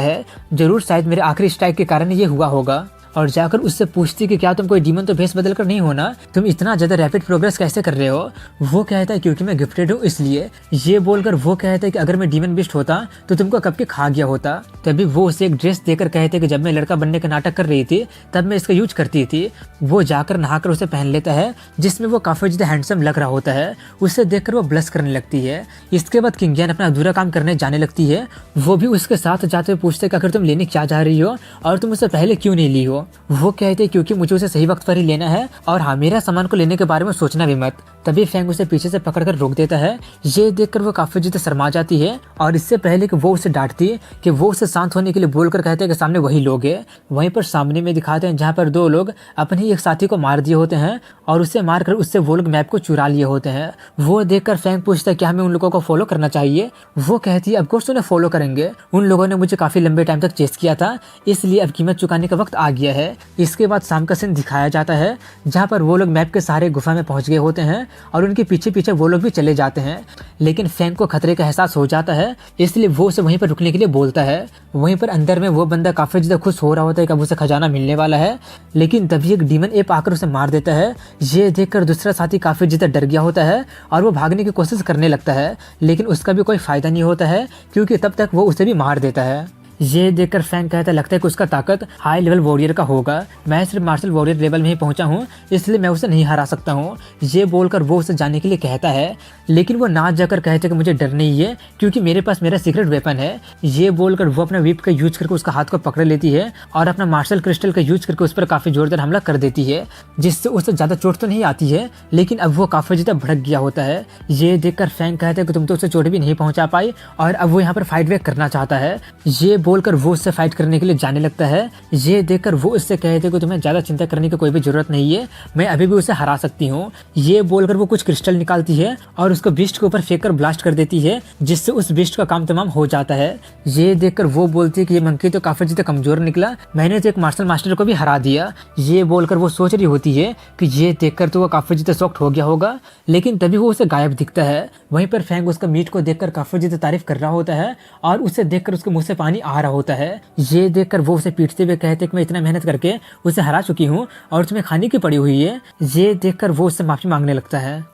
है, जरूर शायद मेरे आखिरी स्ट्राइक के कारण ये हुआ होगा। और जाकर उससे पूछती कि क्या तुम कोई डीमन तो भेस बदल कर नहीं हो ना, तुम इतना ज्यादा रैपिड प्रोग्रेस कैसे कर रहे हो। वो कहता है क्योंकि मैं गिफ्टेड हूँ इसलिए। ये बोलकर वो कहता है कि अगर मैं डीमन बिस्ट होता तो तुमको कब के खा गया होता। तभी वो उसे एक ड्रेस देकर कहते हैं कि जब मैं लड़का बनने का नाटक कर रही थी तब मैं इसका यूज करती थी। वो जाकर नहाकर उसे पहन लेता है जिसमें वो काफी ज्यादा हैंडसम लग रहा होता है। उसे देखकर वो ब्लश करने लगती है। इसके बाद किंगयान अपना अधूरा काम करने जाने लगती है। वो भी उसके साथ जाते हुए पूछते कि अगर तुम लेने क्या जा रही हो और तुम उससे पहले क्यों नहीं ली हो। वो कहते क्योंकि मुझे उसे सही वक्त पर ही लेना है और हाँ मेरा सामान को लेने के बारे में सोचना भी मत। तभी फैंग उसे पीछे से पकड़कर रोक देता है। ये देखकर वो काफी ज्यादा शर्मा जाती है और इससे पहले कि वो उसे डांटती कि वो उसे शांत होने के लिए बोलकर कहते हैं कि सामने वही लोग हैं। वहीं पर सामने में दिखाते हैं जहाँ पर दो लोग अपने ही एक साथी को मार दिए होते हैं और उसे मारकर उससे वो लोग मैप को चुरा लिए होते हैं। वो देखकर फैंग पूछता है क्या हमें उन लोगों को फॉलो करना चाहिए। वो कहती है ऑफकोर्स उन्हें फॉलो करेंगे, उन लोगों ने मुझे काफी लंबे टाइम तक चेस किया था इसलिए अब कीमत चुकाने का वक्त आ गया है। इसके बाद शाम का सीन दिखाया जाता है जहाँ पर वो लोग मैप के सहारे गुफा में पहुंच गए होते हैं और उनके पीछे पीछे वो लोग भी चले जाते हैं। लेकिन फैंग को खतरे का एहसास हो जाता है इसलिए वो उसे वहीं पर रुकने के लिए बोलता है। वहीं पर अंदर में वो बंदा काफी ज्यादा खुश हो रहा होता है कि अब उसे खजाना मिलने वाला है, लेकिन तभी एक डीमन एप आकर उसे मार देता है। ये देखकर दूसरा साथी काफी ज्यादा डर गया होता है और वो भागने की कोशिश करने लगता है, लेकिन उसका भी कोई फायदा नहीं होता है क्योंकि तब तक वो उसे भी मार देता है। ये देखकर फैंग कहता लगता है कि उसका ताकत हाई लेवल वॉरियर का होगा, मैं सिर्फ मार्शल वॉरियर लेवल में ही पहुंचा हूँ इसलिए मैं उसे नहीं हरा सकता हूँ। ये बोलकर वो उसे जाने के लिए कहता है, लेकिन वो ना जाकर कहते कि मुझे डर नहीं है क्योंकि मेरे पास मेरा सीक्रेट वेपन है। ये बोलकर वो अपना व्हीप का यूज करके उसका हाथ को पकड़ लेती है और अपना मार्शल क्रिस्टल का यूज करके उस पर काफी जोरदार हमला कर देती है, जिससे उसे ज्यादा चोट तो नहीं आती है लेकिन अब वो काफी ज्यादा भड़क गया होता है। ये देखकर फैंग कहता है कि तुम तो उसे चोट भी नहीं पहुंचा पाई और अब वो यहाँ पर फाइट बैक करना चाहता है। ये बोलकर वो उससे फाइट करने के लिए जाने लगता है। ये देखकर वो उससे कहते कि तुम्हें ज्यादा चिंता करने की कोई भी जरूरत नहीं है, मैं अभी भी उसे हरा सकती हूँ। ये बोलकर वो कुछ क्रिस्टल निकालती है और उसको बिस्ट के ऊपर फेंककर ब्लास्ट कर देती है, जिससे उस बिस्ट का काम तमाम हो जाता है। ये देखकर वो बोलती है कि ये मंकी तो काफी ज्यादा कमजोर निकला, मैंने तो एक मार्शल मास्टर को भी हरा दिया। ये बोलकर वो सोच रही होती है कि ये देखकर तो वो काफी ज्यादा शॉक्ड हो गया होगा, लेकिन तभी वो उसे गायब दिखता है। वहीं पर फैंग उसका मीट को देखकर काफी ज्यादा तारीफ कर रहा होता है और उसे देखकर उसके मुंह से पानी आ रहा होता है। ये देखकर वो उसे पीटते हुए कहते कि मैं इतना मेहनत करके उसे हरा चुकी हूँ और तुम्हें खाने की पड़ी हुई है। ये देखकर वो उससे माफी मांगने लगता है।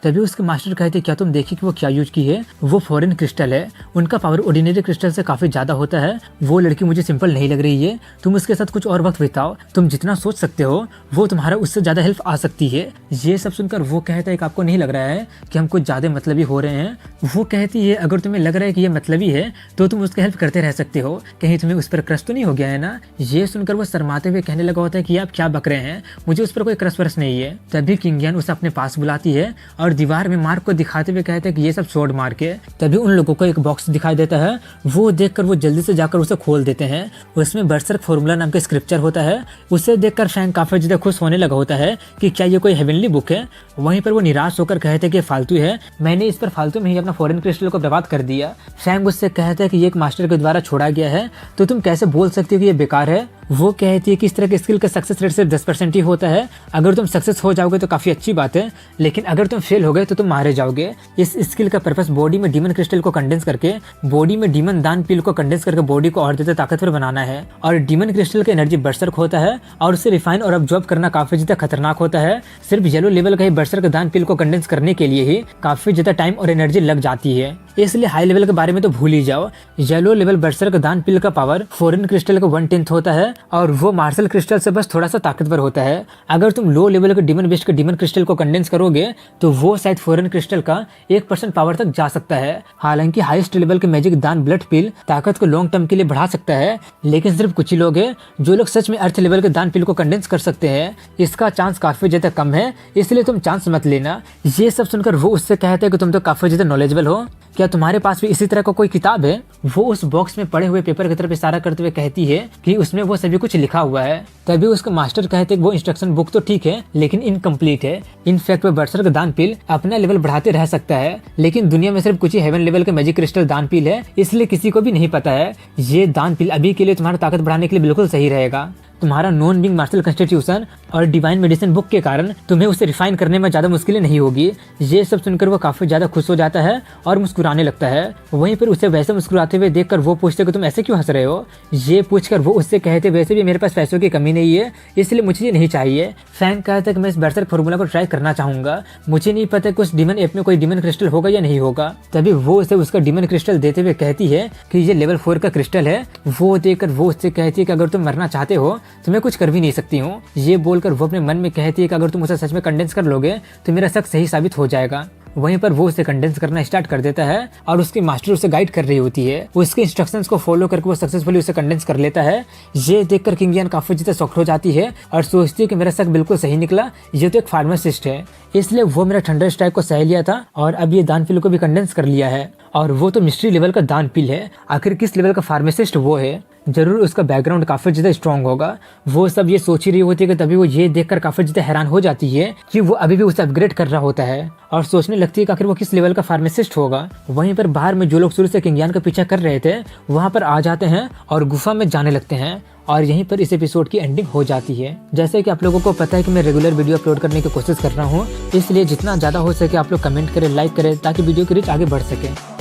तभी उसके मास्टर कहते क्या तुम देखी कि वो क्या यूज की है, वो फॉरेन क्रिस्टल है, उनका पावर ऑर्डिनरी क्रिस्टल से काफी ज्यादा होता है, वो लड़की मुझे सिंपल नहीं लग रही है, तुम उसके साथ कुछ और वक्त बिताओ, तुम जितना सोच सकते हो वो तुम्हारा उससे ज्यादा हेल्प आ सकती है। ये सब सुनकर वो कहता है कि आपको नहीं लग रहा है कि हम कुछ ज्यादा मतलबी हो रहे हैं। वो कहती है अगर तुम्हें लग रहा है कि ये मतलबी है तो तुम उसकी हेल्प करते रह सकते हो, कहीं तुम्हें उस पर क्रश तो नहीं हो गया है ना। ये सुनकर वो शर्माते हुए कहने लगा होता है कि आप क्या बक रहे हैं, मुझे उस पर कोई क्रश वर्श नहीं है। तभी किंग यान उसे अपने पास बुलाती है और दीवार में मार्क को दिखाते हुए कहते हैं कि ये सब स्वॉर्ड मार्क है। तभी उन लोगों को एक बॉक्स दिखाई देता है, वो देखकर वो जल्दी से जाकर उसे खोल देते हैं। उसमें बर्सर्क फॉर्मूला नाम का स्क्रिप्चर होता है। उसे देखकर फैंग काफी ज्यादा खुश होने लगा होता है कि क्या ये कोई हेवनली बुक है। वहीं पर वो निराश होकर कहते हैं कि फालतू है, मैंने इस पर फालतू में ही अपना फॉरेन क्रिस्टल को बर्बाद कर दिया। फैंग उससे कहता है कि ये एक मास्टर के द्वारा छोड़ा गया है तो तुम कैसे बोल सकते हो कि ये बेकार है। वो कहती है कि इस तरह के स्किल का सक्सेस रेट सिर्फ 10% ही होता है, अगर तुम सक्सेस हो जाओगे तो काफी अच्छी बात है, लेकिन अगर तुम फेल हो गए तो तुम मारे जाओगे। इस स्किल का पर्पस बॉडी में डीमन क्रिस्टल को कंडेंस करके बॉडी में डीमन दान पील को कंडेंस करके बॉडी को और ज्यादा ताकतवर बनाना है। और डीमन क्रिस्टल का एनर्जी बर्सर्क होता है और उसे रिफाइन और अब्जॉर्ब करना काफी ज्यादा खतरनाक होता है। सिर्फ येलो लेवल का ही बर्सर्क दान पील को कंडेंस करने के लिए ही काफी ज्यादा टाइम और एनर्जी लग जाती है, इसलिए हाई लेवल के बारे में तो भूल ही जाओ। येलो लेवल बर्सर्क दान पील का पावर फॉरेन क्रिस्टल का 1/10 होता है और वो मार्शल क्रिस्टल से बस थोड़ा सा ताकतवर होता है। अगर तुम लो लेवल के डीमन बेस्ट के डीमन क्रिस्टल को कंडेंस करोगे तो वो शायद फॉरेन क्रिस्टल का 1% पावर तक जा सकता है। हालांकि हाईएस्ट लेवल के मैजिक दान ब्लड पील ताकत को लॉन्ग टर्म के लिए बढ़ा सकता है, लेकिन सिर्फ कुछ ही लोग हैं जो लोग सच में अर्थ लेवल के दान पील को कंडेंस कर सकते हैं। इसका चांस काफी ज्यादा कम है, इसलिए तुम चांस मत लेना। ये सब सुनकर वो उससे कहते हैं कि तुम तो काफी ज्यादा नॉलेजेबल हो, क्या तुम्हारे पास भी इसी तरह का कोई किताब है। वो उस बॉक्स में पड़े हुए पेपर की तरफ इशारा करते हुए कहती है कि उसमें वो सभी कुछ लिखा हुआ है। तभी उसका मास्टर कहते हैं कि वो इंस्ट्रक्शन बुक तो ठीक है लेकिन इनकम्प्लीट है। इनफैक्ट वो बर्सर्क दान पील अपना लेवल बढ़ाते रह सकता है, लेकिन दुनिया में सिर्फ कुछ ही हेवन लेवल के मैजिक क्रिस्टल दान पील है, इसलिए किसी को भी नहीं पता है। ये दान पील अभी के लिए तुम्हारा ताकत बढ़ाने के लिए बिल्कुल सही रहेगा। तुम्हारा नॉन बिंग मार्शल कॉन्स्टिट्यूशन और डिवाइन मेडिसिन बुक के कारण तुम्हें उसे रिफाइन करने में ज्यादा मुश्किलें नहीं होगी। ये सब सुनकर वो काफी ज्यादा खुश हो जाता है और मुस्कुराने लगता है। वहीं पर उसे वैसे मुस्कुराते हुए देखकर वो पूछते कि तुम ऐसे क्यों हंस रहे हो। ये पूछकर वो उससे कहते वैसे भी मेरे पास पैसों की कमी नहीं है, इसलिए मुझे ये नहीं चाहिए। फैंग कहता है कि मैं इस बर्सर्क फॉर्मूला को ट्राई करना चाहूंगा, मुझे नहीं पता कि उस डीमन ऐप में कोई डीमन क्रिस्टल होगा या नहीं होगा। तभी वो उसे उसका डीमन क्रिस्टल देते हुए कहती है कि ये लेवल 4 का क्रिस्टल है। वो देखकर वो उससे कहती है कि अगर तुम मरना चाहते हो तो मैं कुछ कर भी नहीं सकती हूँ। ये बोलकर वो अपने मन में कहती है कि अगर तुम उसे सच में कंडेंस कर लोगे तो मेरा शक सही साबित हो जाएगा। वहीं पर वो उसे कंडेंस करना स्टार्ट कर देता है और उसकी मास्टर उसे गाइड कर रही होती है। उसके इंस्ट्रक्शंस को फॉलो करके वो सक्सेसफुली उसे कंडेंस कर लेता है। ये देखकर किंग यान काफी ज्यादा शॉक्ड हो जाती है और सोचती है कि मेरा शक बिल्कुल सही निकला, ये तो एक फार्मासिस्ट है, इसलिए वो मेरा थंडर स्ट्राइक को सह लिया था और अब ये दान पील को भी कंडेंस कर लिया है। और वो तो मिस्ट्री लेवल का दान पील है, आखिर किस लेवल का फार्मासिस्ट वो है, जरूर उसका बैकग्राउंड काफी ज्यादा स्ट्रॉन्ग होगा। वो सब ये सोच ही रही होती है कि तभी वो ये देखकर काफी ज्यादा हैरान हो जाती है कि वो अभी भी उसे अपग्रेड कर रहा होता है और सोचने लगती है कि आखिर वो किस लेवल का फार्मासिस्ट होगा। वहीं पर बाहर में जो लोग शुरू से किंग यान का पीछा कर रहे थे वहां पर आ जाते हैं और गुफा में जाने लगते हैं और यहीं पर इस एपिसोड की एंडिंग हो जाती है। जैसे कि आप लोगों को पता है कि मैं रेगुलर वीडियो अपलोड करने की कोशिश कर रहा हूँ, इसलिए जितना ज्यादा हो सके आप लोग कमेंट करें, लाइक करें ताकि वीडियो की रीच आगे बढ़ सके।